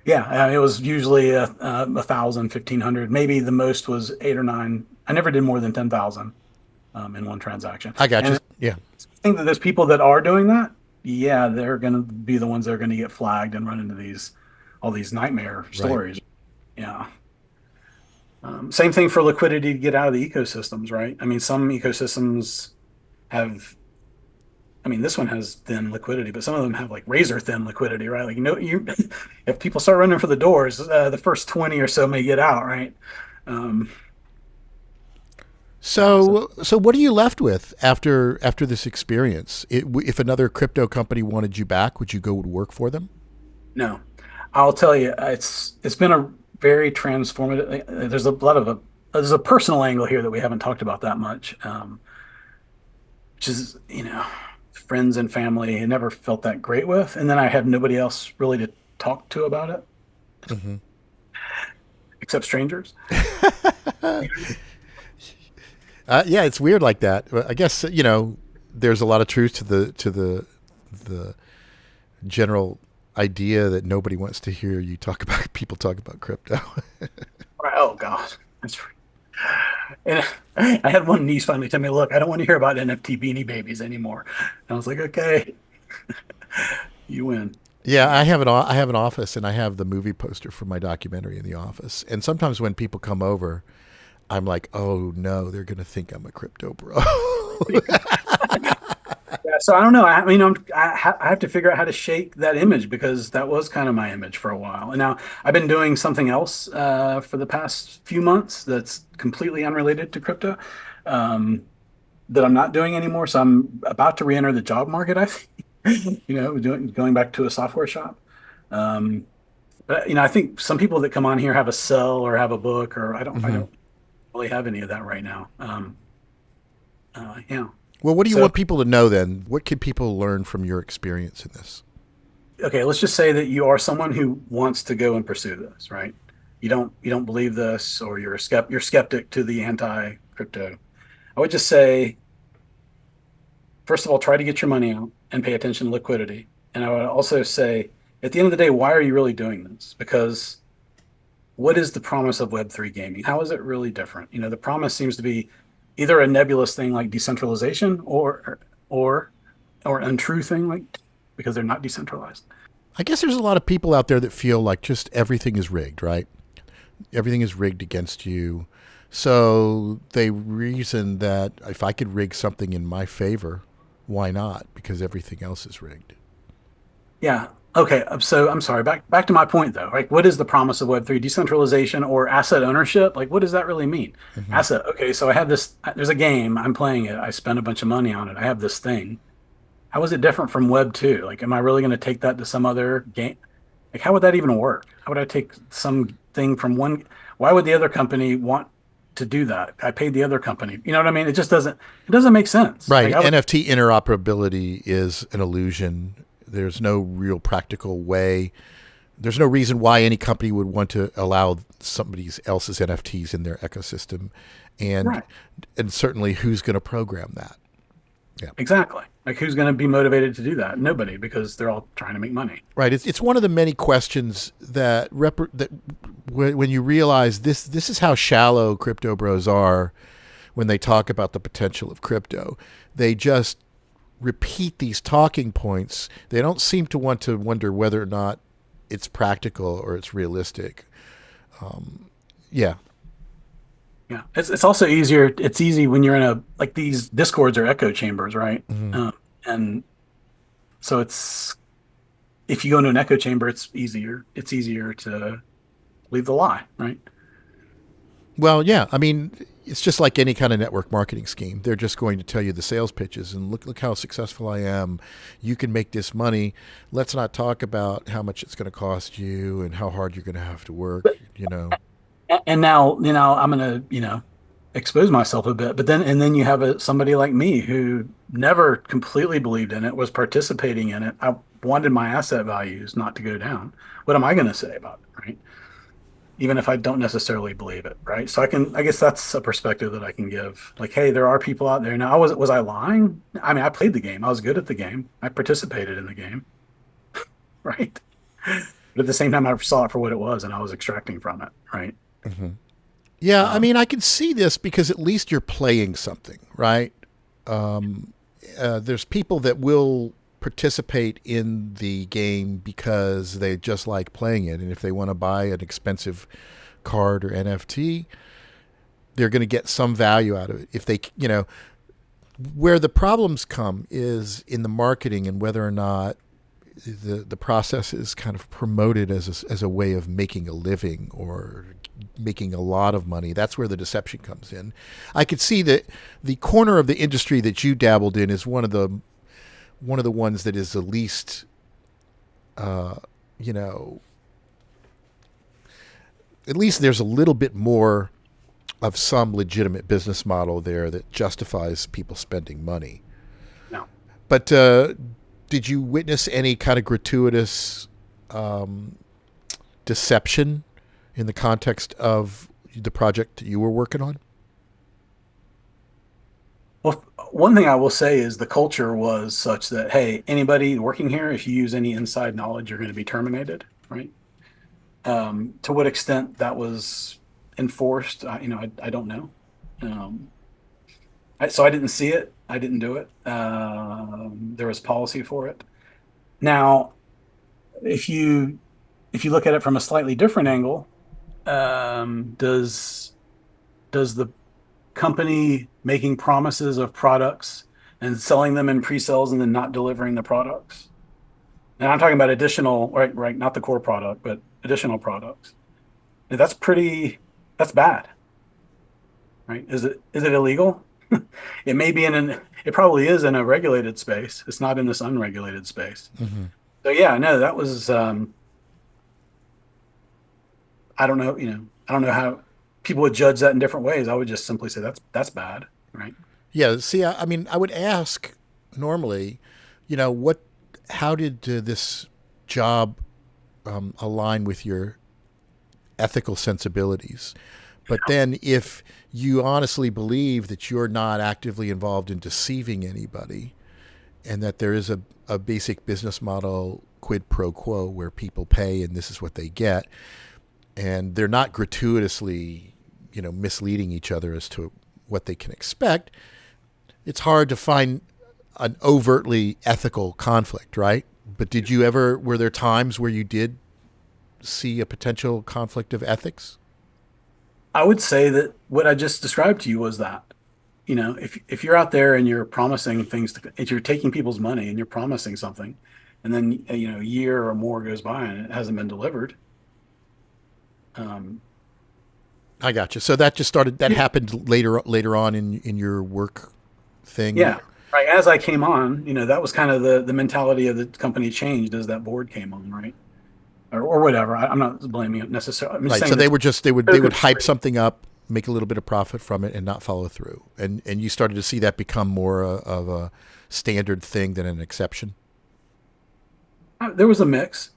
yeah, it was usually a thousand, 1,500, maybe the most was eight or nine. I never did more than 10,000 in one transaction. I got you. And Yeah. I think that there's people that are doing that. Yeah, they're going to be the ones that are going to get flagged and run into all these nightmare Right. stories. Yeah. Same thing for liquidity to get out of the ecosystems, right? I mean, some ecosystems have, I mean, this one has thin liquidity, but some of them have like razor thin liquidity, right? Like, if people start running for the doors, the first 20 or so may get out, right? Um, yeah. So So what are you left with after this experience? If another crypto company wanted you back, would you go to work for them? no, I'll tell you, it's been a very transformative. There's a lot of there's a personal angle here that we haven't talked about that much, which is, friends and family I never felt that great with. And then I had nobody else really to talk to about it Hmm. except strangers. Yeah, it's weird like that. I guess there's a lot of truth to the general idea that nobody wants to hear you talk about people talk about crypto. Right. Oh God. That's and I had one niece finally tell me, look, I don't want to hear about NFT beanie babies anymore. And I was like, okay, you win. Yeah, So I have an office, and I have the movie poster for my documentary in the office. And sometimes when people come over, I'm like, oh no, they're gonna think I'm a crypto bro. yeah, so I don't know. I mean, I have to figure out how to shake that image because that was kind of my image for a while. And now I've been doing something else for the past few months that's completely unrelated to crypto, um, that I'm not doing anymore. So I'm about to re-enter the job market, I think, going back to a software shop. Um, but I think some people that come on here have a sell or have a book, or I Hmm. don't really have any of that right now. Yeah. Well, what do you So want people to know then? What can people learn from your experience in this? okay, let's just say that you are someone who wants to go and pursue this, right? You don't believe this, or you're skeptic to the anti crypto. I would just say, first of all, try to get your money out and pay attention to liquidity. And I would also say, at the end of the day, why are you really doing this? Because what is the promise of Web3 gaming? How is it really different? The promise seems to be either a nebulous thing like decentralization, or or untrue thing like because they're not decentralized. I guess there's a lot of people out there that feel like just everything is rigged, right? Everything is rigged against you. So they reason that if I could rig something in my favor, why not? Because everything else is rigged. Yeah. Okay. So I'm sorry. Back to my point though. Like, what is the promise of Web3? Decentralization or asset ownership? Like, what does that really mean? Hmm. Asset. Okay. So I have this. There's a game. I'm playing it. I spend a bunch of money on it. I have this thing. How is it different from Web 2? Like, am I really going to take that to some other game? Like, how would that even work? How would I take something from one? Why would the other company want to do that? I paid the other company. You know what I mean? It just doesn't. It doesn't make sense. Like, Right. I would. NFT interoperability is an illusion. There's no real practical way. There's no reason why any company would want to allow somebody else's NFTs in their ecosystem, and Right. and certainly who's going to program that? Yeah. Exactly. Like, who's going to be motivated to do that? Nobody, because they're all trying to make money. Right. It's one of the many questions that when you realize this is how shallow crypto bros are when they talk about the potential of crypto. They just repeat these talking points. They don't seem to want to wonder whether or not it's practical or it's realistic. Yeah. Yeah, it's also easier. It's easy when you're in a like these discords or echo chambers, right? Hmm. And so it's if you go into an echo chamber, it's easier. It's easier to leave the lie, right? Well, yeah. I mean, it's just like any kind of network marketing scheme. They're just going to tell you the sales pitches and look how successful I am. You can make this money. Let's not talk about how much it's going to cost you and how hard you're going to have to work. You know. And now, I'm gonna, expose myself a bit, but then you have somebody like me who never completely believed in it, was participating in it. I wanted my asset values not to go down. What am I going to say about it, right? Even if I don't necessarily believe it, right? So I guess that's a perspective that I can give. Like, hey, there are people out there. Now, was I lying? I mean, I played the game. I was good at the game. I participated in the game, right? But at the same time, I saw it for what it was, and I was extracting from it, right? Hmm. Yeah, I Um, mean, I can see this because at least you're playing something, right? There's people that will participate in the game because they just like playing it, and if they want to buy an expensive card or NFT, they're going to get some value out of it. If they, where the problems come is in the marketing and whether or not the process is kind of promoted as a way of making a living or making a lot of money. That's where the deception comes in. I could see that the corner of the industry that you dabbled in is one of the ones that is the least, uh, you know, at least there's a little bit more of some legitimate business model there that justifies people spending money. No. But did you witness any kind of gratuitous deception in the context of the project you were working on? Well, one thing I will say is the culture was such that, hey, anybody working here, if you use any inside knowledge, you're going to be terminated, right? To what extent that was enforced, I don't know. Um, so I didn't see it. I didn't do it. There was policy for it. Now, if you if you look at it from a slightly different angle, does the company making promises of products and selling them in pre-sales and then not delivering the products? And I'm talking about additional, right, not the core product, but additional products. And that's bad, right? Is it illegal? It may be it probably is in a regulated space. It's not in this unregulated space. Mm-hmm. So yeah, no, that was, I don't know how people would judge that in different ways. I would just simply say that's bad, right? Yeah. See, I mean, I would ask normally, what, how did this job align with your ethical sensibilities? But then if you honestly believe that you're not actively involved in deceiving anybody and that there is a basic business model quid pro quo where people pay and this is what they get, and they're not gratuitously, misleading each other as to what they can expect, it's hard to find an overtly ethical conflict, right? But were there times where you did see a potential conflict of ethics? I would say that what I just described to you was that, if you're out there and you're promising things if you're taking people's money and you're promising something, and then a year or more goes by and it hasn't been delivered. I got you. So that just started. That Yeah. happened later on in your work thing. Yeah, right. As I came on, that was kind of the mentality of the company changed as that board came on, right? Or whatever. I'm not blaming it necessarily. I'm just Right. saying So that they would hype something up, make a little bit of profit from it, and not follow through. And you started to see that become more of a standard thing than an exception. there was a mix.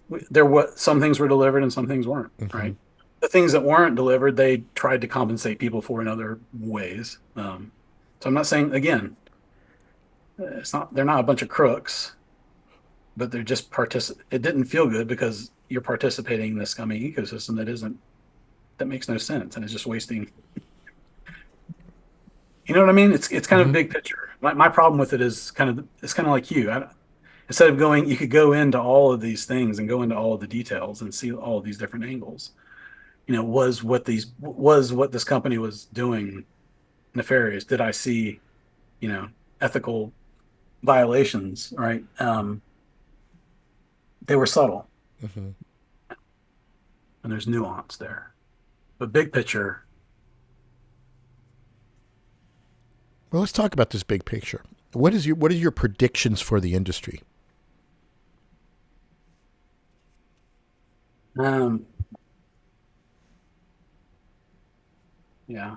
Some things were delivered and some things weren't, Mm-hmm. right? The things that weren't delivered, they tried to compensate people for in other ways. So I'm not saying, again, they're not a bunch of crooks, but they're just it didn't feel good because you're participating in this scummy ecosystem that makes no sense and is just wasting. You know what I mean? It's kind of a Mm-hmm. big picture. My problem with it is it's kind of like you. Instead of you could go into all of these things and go into all of the details and see all of these different angles. Was what this company was doing nefarious? Did I see, ethical violations? Right? They were subtle, Mm-hmm. and there's nuance there. But big picture, Well, let's talk about this big picture. What are your predictions for the industry? um, yeah.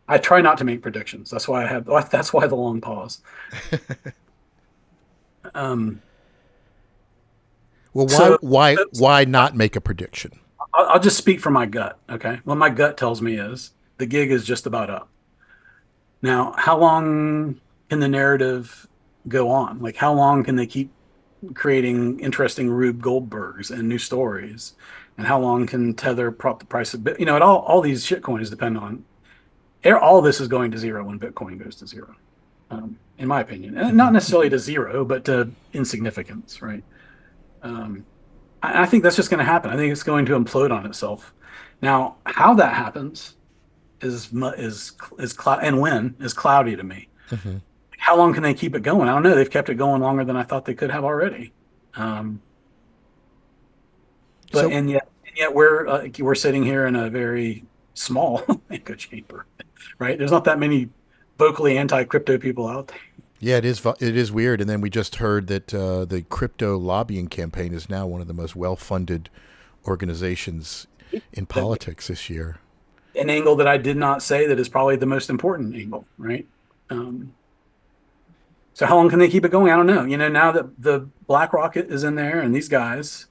I try not to make predictions. That's why I have. That's why the long pause. Um, Well, so why not make a prediction? I'll just speak from my gut. Okay. What my gut tells me is the gig is just about up. Now, how long can the narrative go on? Like, how long can they keep creating interesting Rube Goldbergs and new stories? And how long can Tether prop the price of all these shit coins depend on all this is going to zero when Bitcoin goes to zero, in my opinion. And Mm-hmm. not necessarily to zero, but to insignificance, right? Um, I think that's just going to happen. I think it's going to implode on itself. Now, how that happens is and when is cloudy to me. Mm-hmm. How long can they keep it going? I don't know. They've kept it going longer than I thought they could have already. Um, but So and yet we're sitting here in a very small echo chamber, right? There's not that many vocally anti-crypto people out there. yeah, it is weird. And then we just heard that the crypto lobbying campaign is now one of the most well funded organizations in politics this year. An angle that I did not say that is probably the most important angle, right? So how long can they keep it going? I don't know. Now that the Black Rocket is in there and these guys,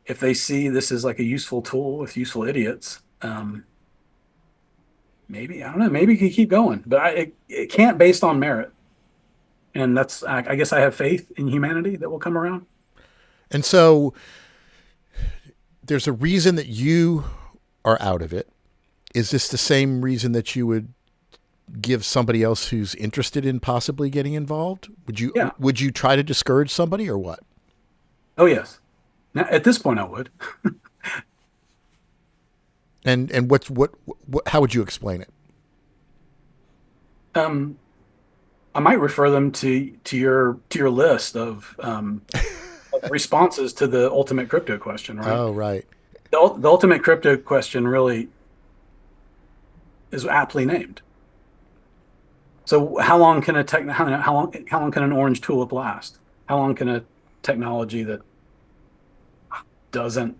if they see this is like a useful tool with useful idiots, maybe, I don't know, maybe it could keep going, but it can't based on merit. And I guess I have faith in humanity that will come around. And so there's a reason that you are out of it. Is this the same reason that you would give somebody else who's interested in possibly getting involved? Yeah. Would you try to discourage somebody or what? Oh, yes. Now, at this point, I would. And how would you explain it? I might refer them to your list of responses to the ultimate crypto question, right? Oh, right. The ultimate crypto question really is aptly named. So how long can how long can an orange tulip last? How long can a technology that doesn't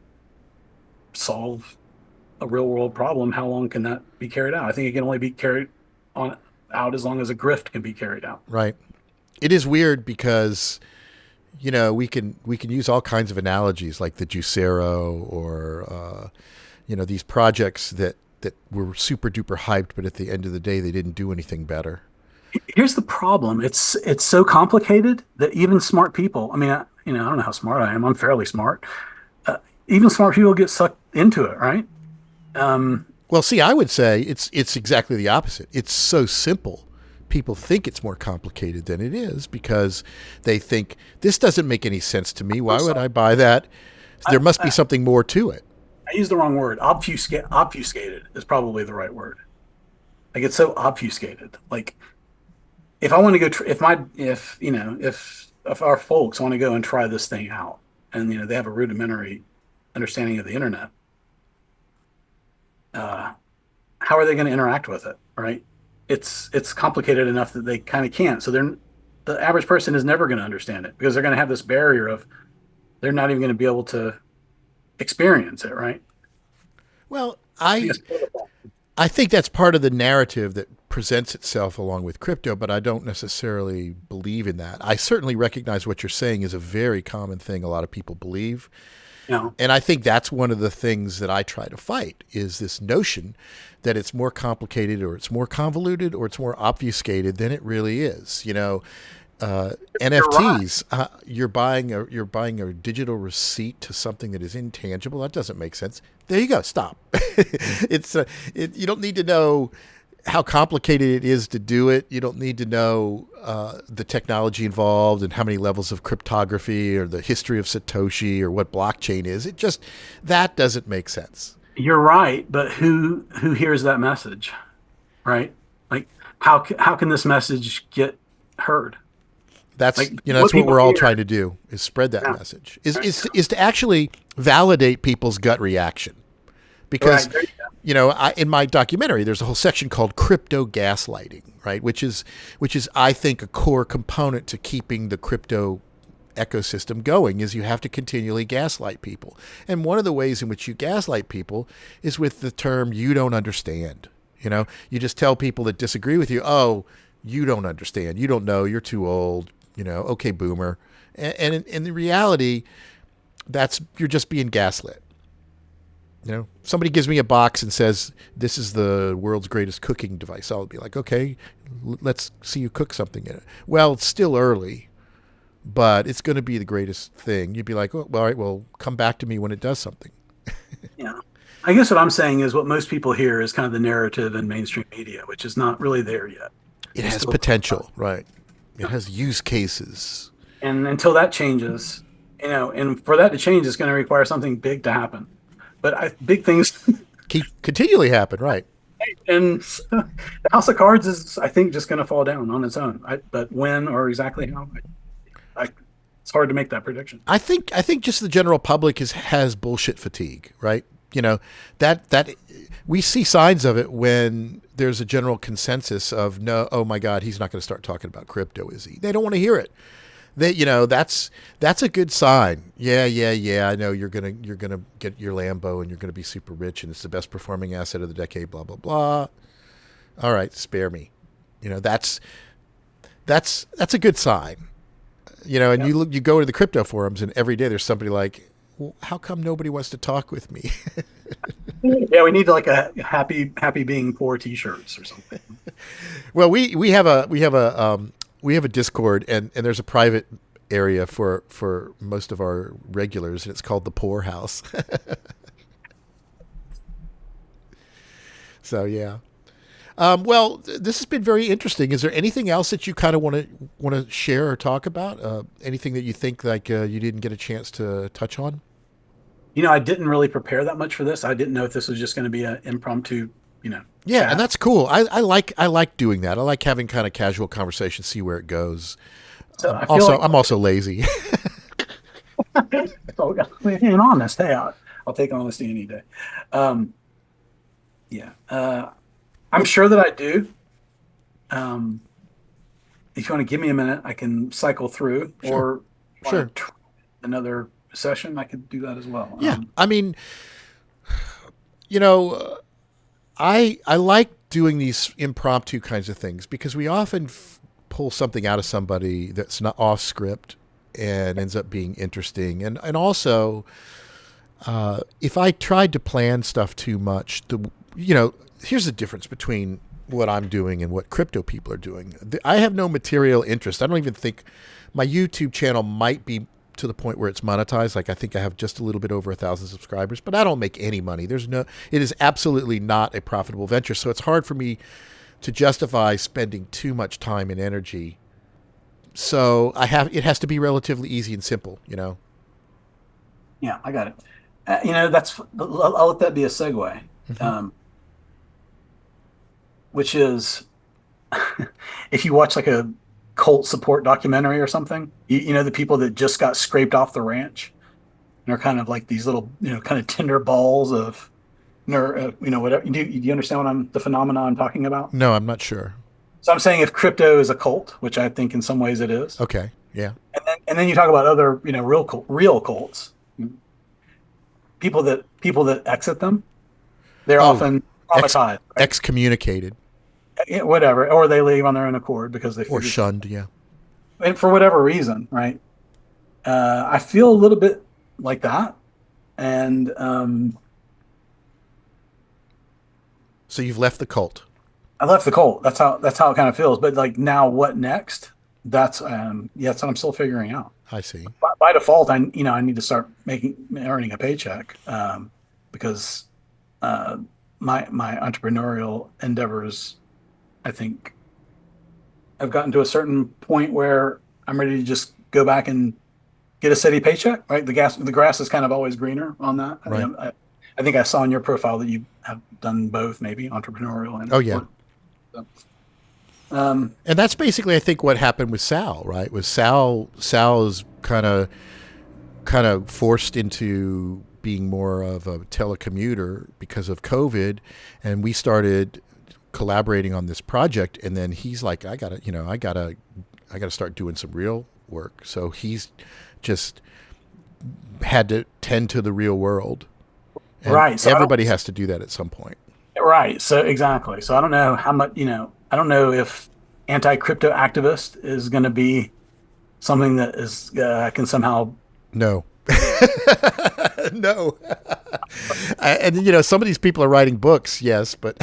solve a real world problem, how long can that be carried out? I think it can only be carried out as long as a grift can be carried out. Right. It is weird because we can use all kinds of analogies like the Juicero or these projects that were super duper hyped, but at the end of the day they didn't do anything better. Here's the problem. It's so complicated that even smart people, I mean, I don't know how smart I am. I'm fairly smart. Even smart people get sucked into it, right? Well, see, I would say it's exactly the opposite. It's so simple. People think it's more complicated than it is because they think this doesn't make any sense to me. Why would I buy that? There must be something more to it. I used the wrong word. Obfuscated is probably the right word. Like it's so obfuscated. Like if I want to go, if our folks want to go and try this thing out, and they have a rudimentary understanding of the internet, how are they going to interact with it, right? It's complicated enough that they kind of can't. So the average person is never going to understand it because they're going to have this barrier of they're not even going to be able to experience it, right? Well, I think that's part of the narrative that presents itself along with crypto, but I don't necessarily believe in that. I certainly recognize what you're saying is a very common thing a lot of people believe. Yeah. And I think that's one of the things that I try to fight is this notion that it's more complicated or it's more convoluted or it's more obfuscated than it really is. NFTs, right. You're buying a digital receipt to something that is intangible. That doesn't make sense. There you go. Stop. You don't need to know how complicated it is to do it. You don't need to know the technology involved and how many levels of cryptography or the history of Satoshi or what blockchain is. That doesn't make sense. You're right, but who hears that message, right? Like how can this message get heard? That's that's what we're all trying to do is spread that message. Is to actually validate people's gut reaction. Because in my documentary, there's a whole section called crypto gaslighting, right? Which is I think a core component to keeping the crypto ecosystem going is you have to continually gaslight people. And one of the ways in which you gaslight people is with the term "you don't understand." You just tell people that disagree with you, "Oh, you don't understand. You don't know. You're too old." Okay, boomer. And in the reality, you're just being gaslit. Somebody gives me a box and says, this is the world's greatest cooking device. I'll be like, okay, let's see you cook something in it. Well, it's still early, but it's going to be the greatest thing. You'd be like, well, all right, well, come back to me when it does something. Yeah. I guess what I'm saying is what most people hear is kind of the narrative in mainstream media, which is not really there yet. It has potential, right? It has use cases. And until that changes, and for that to change, it's going to require something big to happen. But big things keep continually happen, right? And the House of Cards is, I think, just going to fall down on its own. But when or exactly how, it's hard to make that prediction. I think just the general public has bullshit fatigue, right? That we see signs of it when there's a general consensus of no, oh my God, he's not going to start talking about crypto, is he? They don't want to hear it. That's a good sign. Yeah. I know you're gonna get your Lambo and you're gonna be super rich and it's the best performing asset of the decade. Blah blah blah. All right, spare me. That's a good sign. And Yep. you go to the crypto forums and every day there's somebody like, well, how come nobody wants to talk with me? Yeah, we need like a happy being poor T-shirts or something. Well, we have a Discord and there's a private area for most of our regulars and it's called the Poor House. So yeah. Well, this has been very interesting. Is there anything else that you kind of want to share or talk about? Anything that you think like you didn't get a chance to touch on? I didn't really prepare that much for this. I didn't know if this was just going to be an impromptu, Yeah, and chat. that's cool. I like doing that. I like having kind of casual conversation, see where it goes. So I feel like, I'm also lazy. so, being honest, hey, I'll take honesty any day. Um, yeah, I'm sure that I do. Um, if you want to give me a minute, I can cycle through, Sure, or sure. want to try another session, I could do that as well. Yeah, I mean, you know, I like doing these impromptu kinds of things because we often pull something out of somebody that's not off script and ends up being interesting. And also, if I tried to plan stuff too much, here's the difference between what I'm doing and what crypto people are doing. I have no material interest. I don't even think my YouTube channel might be to the point where it's monetized. Like I think I have just a little bit over 1,000 subscribers, but I don't make any money. It is absolutely not a profitable venture. So it's hard for me to justify spending too much time and energy. So it has to be relatively easy and simple. Yeah, I got it. I'll let that be a segue, Hmm. um, which is if you watch like a cult support documentary or something, the people that just got scraped off the ranch and are kind of like these little, kind of tinder balls of, whatever. Do you understand the phenomena I'm talking about? No, I'm not sure. So I'm saying if crypto is a cult, which I think in some ways it is, Okay. Yeah. and then you talk about other, real cults, people that exit them, they're Oh, often ex traumatized, right? excommunicated Yeah, whatever, or they leave on their own accord because they or figure, shunned. Yeah. and for whatever reason, right? I feel a little bit like that, and So you've left the cult. I left the cult. That's how it kind of feels. But like now, what next? That's what I'm still figuring out. I see. By default, I need to start earning a paycheck, because uh, my entrepreneurial endeavors, I think, I've gotten to a certain point where I'm ready to just go back and get a steady paycheck. Right, the grass is kind of always greener on that. Right. I think I saw in your profile that you have done both, maybe entrepreneurial and Oh yeah. work. So, um, And that's basically, I think, what happened with Sal. Right? Was Sal is kind of forced into being more of a telecommuter because of COVID, and we started collaborating on this project. And then he's like, I gotta start doing some real work. So he's just had to tend to the real world, and right. So I don't. everybody has to do that at some point. Right. So exactly. So I don't know how much, I don't know if anti-crypto activist is going to be something that is can somehow. No. No. And some of these people are writing books, yes, but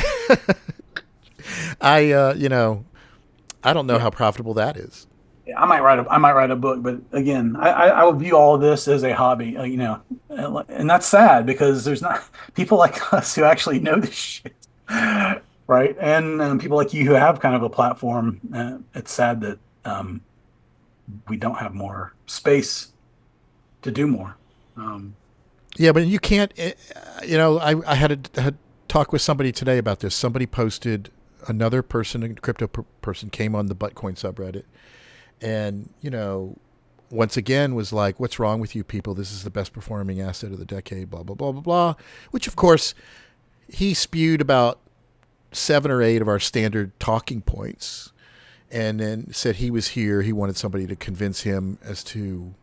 I don't know Yeah, how profitable that is. yeah, I might write a book, but again, I will view all of this as a hobby, and that's sad because there's not people like us who actually know this shit, right? And people like you who have kind of a platform. It's sad that we don't have more space to do more. Um, Yeah, but you can't. I had a talk with somebody today about this. Somebody posted another person, a crypto person, came on the Bitcoin subreddit, and once again was like, "What's wrong with you people? This is the best performing asset of the decade." Blah blah blah blah blah. Which, of course, he spewed about 7 or 8 of our standard talking points, and then said he was here. He wanted somebody to convince him as to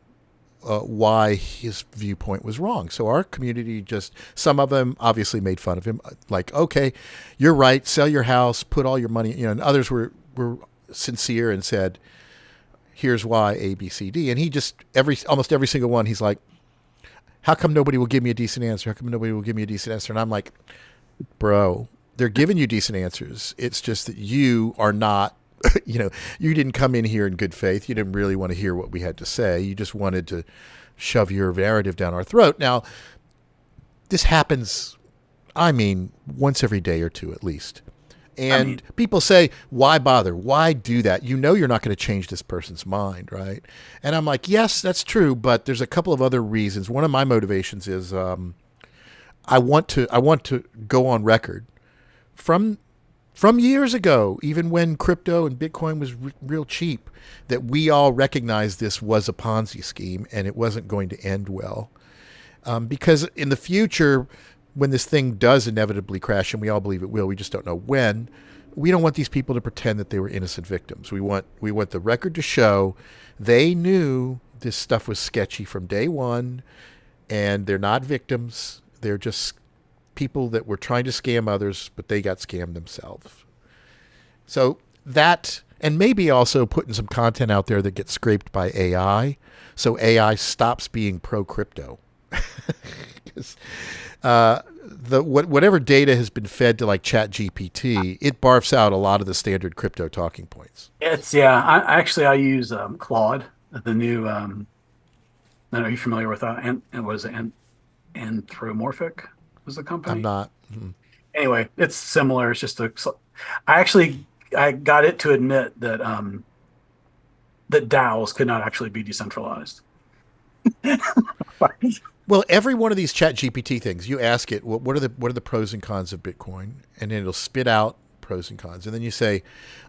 why his viewpoint was wrong. So our community just, some of them obviously made fun of him, like, okay, you're right, sell your house, put all your money, and others were sincere and said, here's why A, B, C, D. And he just, almost every single one, he's like, how come nobody will give me a decent answer? How come nobody will give me a decent answer? And I'm like, bro, they're giving you decent answers. It's just that you are not, you didn't come in here in good faith. You didn't really want to hear what we had to say. You just wanted to shove your narrative down our throat. Now, this happens, once every day or two at least. And people say, why bother? Why do that? You're not going to change this person's mind, right? And I'm like, yes, that's true, but there's a couple of other reasons. One of my motivations is I want to go on record from years ago, even when crypto and Bitcoin was real cheap, that we all recognized this was a Ponzi scheme and it wasn't going to end well. Because in the future, when this thing does inevitably crash, and we all believe it will, we just don't know when, we don't want these people to pretend that they were innocent victims. We want the record to show they knew this stuff was sketchy from day one, and they're not victims. They're just people that were trying to scam others, but they got scammed themselves. So that, and maybe also putting some content out there that gets scraped by AI, so AI stops being pro-crypto. Whatever data has been fed to like ChatGPT, it barfs out a lot of the standard crypto talking points. I use Claude, the new. Are you familiar with that? And what is it? Anthropomorphic was the company. I'm not. Anyway, it's similar. It's just I got it to admit that that DAOs could not actually be decentralized. Well, every one of these ChatGPT things, you ask it, what are the pros and cons of Bitcoin, and then it'll spit out pros and cons, and then you say,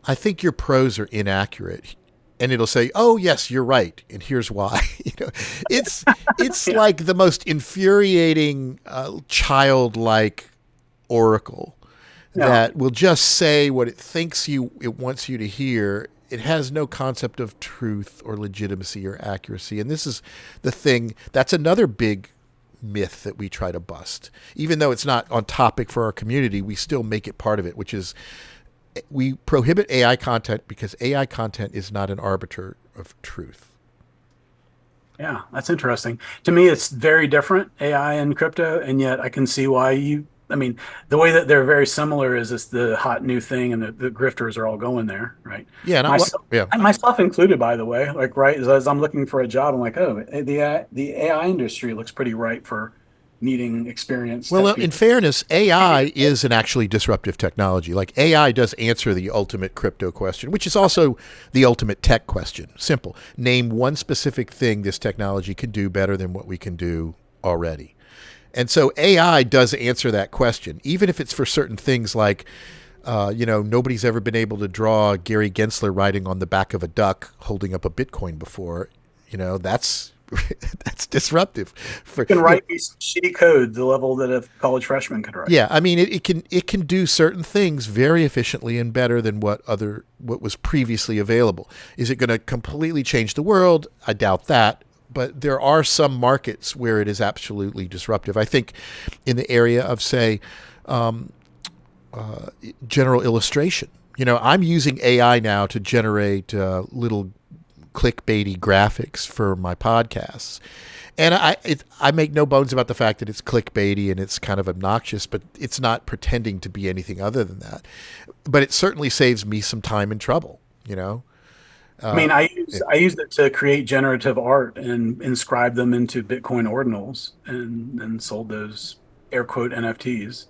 I think your pros are inaccurate, and it'll say, oh yes, you're right, and here's why. It's like the most infuriating childlike oracle that will just say what it thinks it wants you to hear. It has no concept of truth or legitimacy or accuracy. And this is the thing, that's another big myth that we try to bust. Even though it's not on topic for our community, we still make it part of it, which is we prohibit AI content because AI content is not an arbiter of truth. Yeah, that's interesting. To me, it's very different, AI and crypto, and yet I can see why the way that they're very similar is it's the hot new thing, and the grifters are all going there, right? Yeah, myself included, by the way. Like, right as I'm looking for a job, I'm like, oh, the AI industry looks pretty ripe for needing experience. Well, in fairness, AI is an actually disruptive technology. Like AI does answer the ultimate crypto question, which is also the ultimate tech question. Simple. Name one specific thing this technology can do better than what we can do already. And so AI does answer that question, even if it's for certain things like, nobody's ever been able to draw Gary Gensler riding on the back of a duck holding up a Bitcoin before. That's disruptive. You can write these shitty code the level that a college freshman could write. Yeah, it can do certain things very efficiently and better than what was previously available. Is it going to completely change the world? I doubt that. But there are some markets where it is absolutely disruptive. I think in the area of, say, general illustration. I'm using AI now to generate little clickbaity graphics for my podcasts. And I make no bones about the fact that it's clickbaity and it's kind of obnoxious, but it's not pretending to be anything other than that. But it certainly saves me some time and trouble, I use it to create generative art and inscribe them into Bitcoin ordinals and sold those air quote NFTs.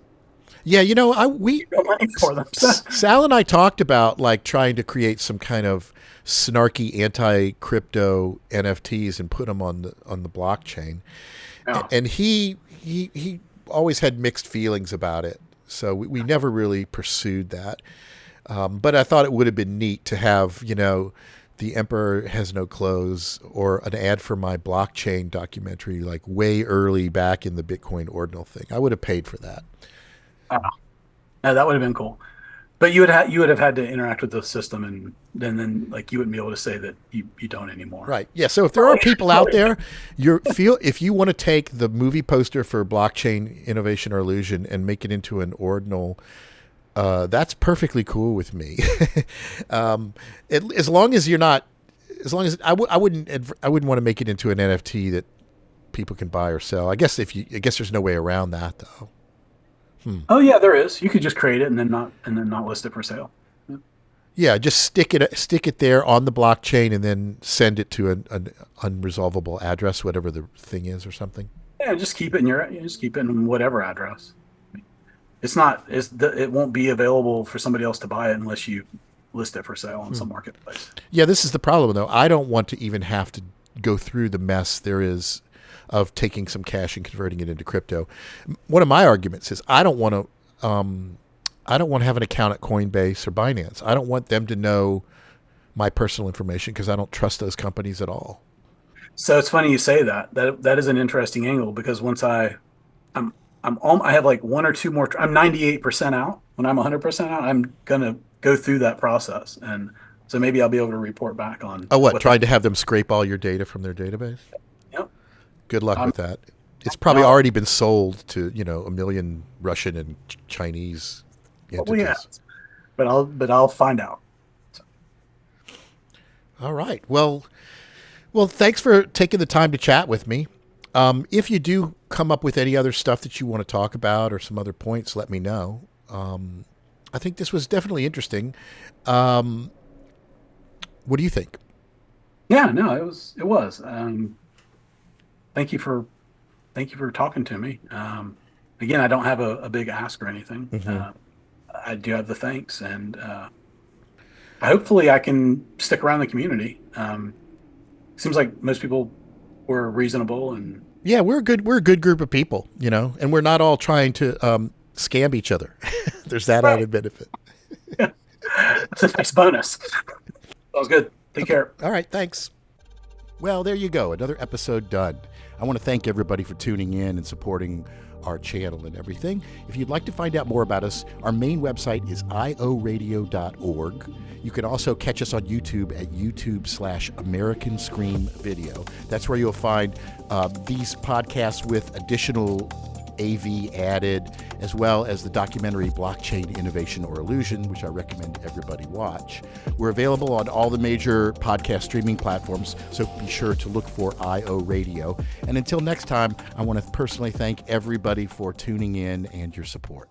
Yeah, we money for them. Sal and I talked about like trying to create some kind of snarky anti-crypto NFTs and put them on the blockchain. Yeah. And he always had mixed feelings about it, so we never really pursued that. But I thought it would have been neat to have, The Emperor Has No Clothes or an ad for my blockchain documentary, like way early back in the Bitcoin ordinal thing. I would have paid for that. Yeah, that would have been cool. But you would have had to interact with the system, and then like you wouldn't be able to say that you don't anymore. Right. Yeah. So if there are people out there, if you want to take the movie poster for blockchain innovation or illusion and make it into an ordinal, that's perfectly cool with me. As long as you're not, as long as I wouldn't want to make it into an NFT that people can buy or sell. I guess there's no way around that though. Oh yeah, there is. You could just create it and then not list it for sale. Yeah, Yeah, just stick it there on the blockchain and then send it to an unresolvable address, whatever the thing is, or something. yeah, just keep it in whatever address. It won't be available for somebody else to buy it unless you list it for sale on some marketplace. Yeah, this is the problem though. I don't want to even have to go through the mess there is of taking some cash and converting it into crypto. One of my arguments is I don't want to have an account at Coinbase or Binance. I don't want them to know my personal information because I don't trust those companies at all. So it's funny you say that. That is an interesting angle because I have like one or two more. I'm 98% out. When I'm 100% out, I'm gonna go through that process, and so maybe I'll be able to report back on. Oh, what? Trying to have them scrape all your data from their database? Yep. Good luck with that. It's probably already been sold to a million Russian and Chinese entities. Well, yeah, but I'll find out. So. All right. Well, thanks for taking the time to chat with me. If you do come up with any other stuff that you want to talk about or some other points, let me know. I think this was definitely interesting. What do you think? Yeah, no, it was. Thank you for talking to me. Again, I don't have a big ask or anything. Mm-hmm. I do have the thanks, and hopefully I can stick around the community. Seems like most people were reasonable, and yeah, we're a good group of people, and we're not all trying to scam each other. There's that added benefit. Yeah. That's a nice bonus. That was good. Take care. All right, thanks. Well, there you go. Another episode done. I want to thank everybody for tuning in and supporting our channel and everything. If you'd like to find out more about us, our main website is ioRadio.org. You can also catch us on YouTube at YouTube/American Scream Video. That's where you'll find these podcasts with additional AV added, as well as the documentary Blockchain Innovation or Illusion, which I recommend everybody watch. We're available on all the major podcast streaming platforms, so be sure to look for ioRadio. And until next time, I want to personally thank everybody for tuning in and your support.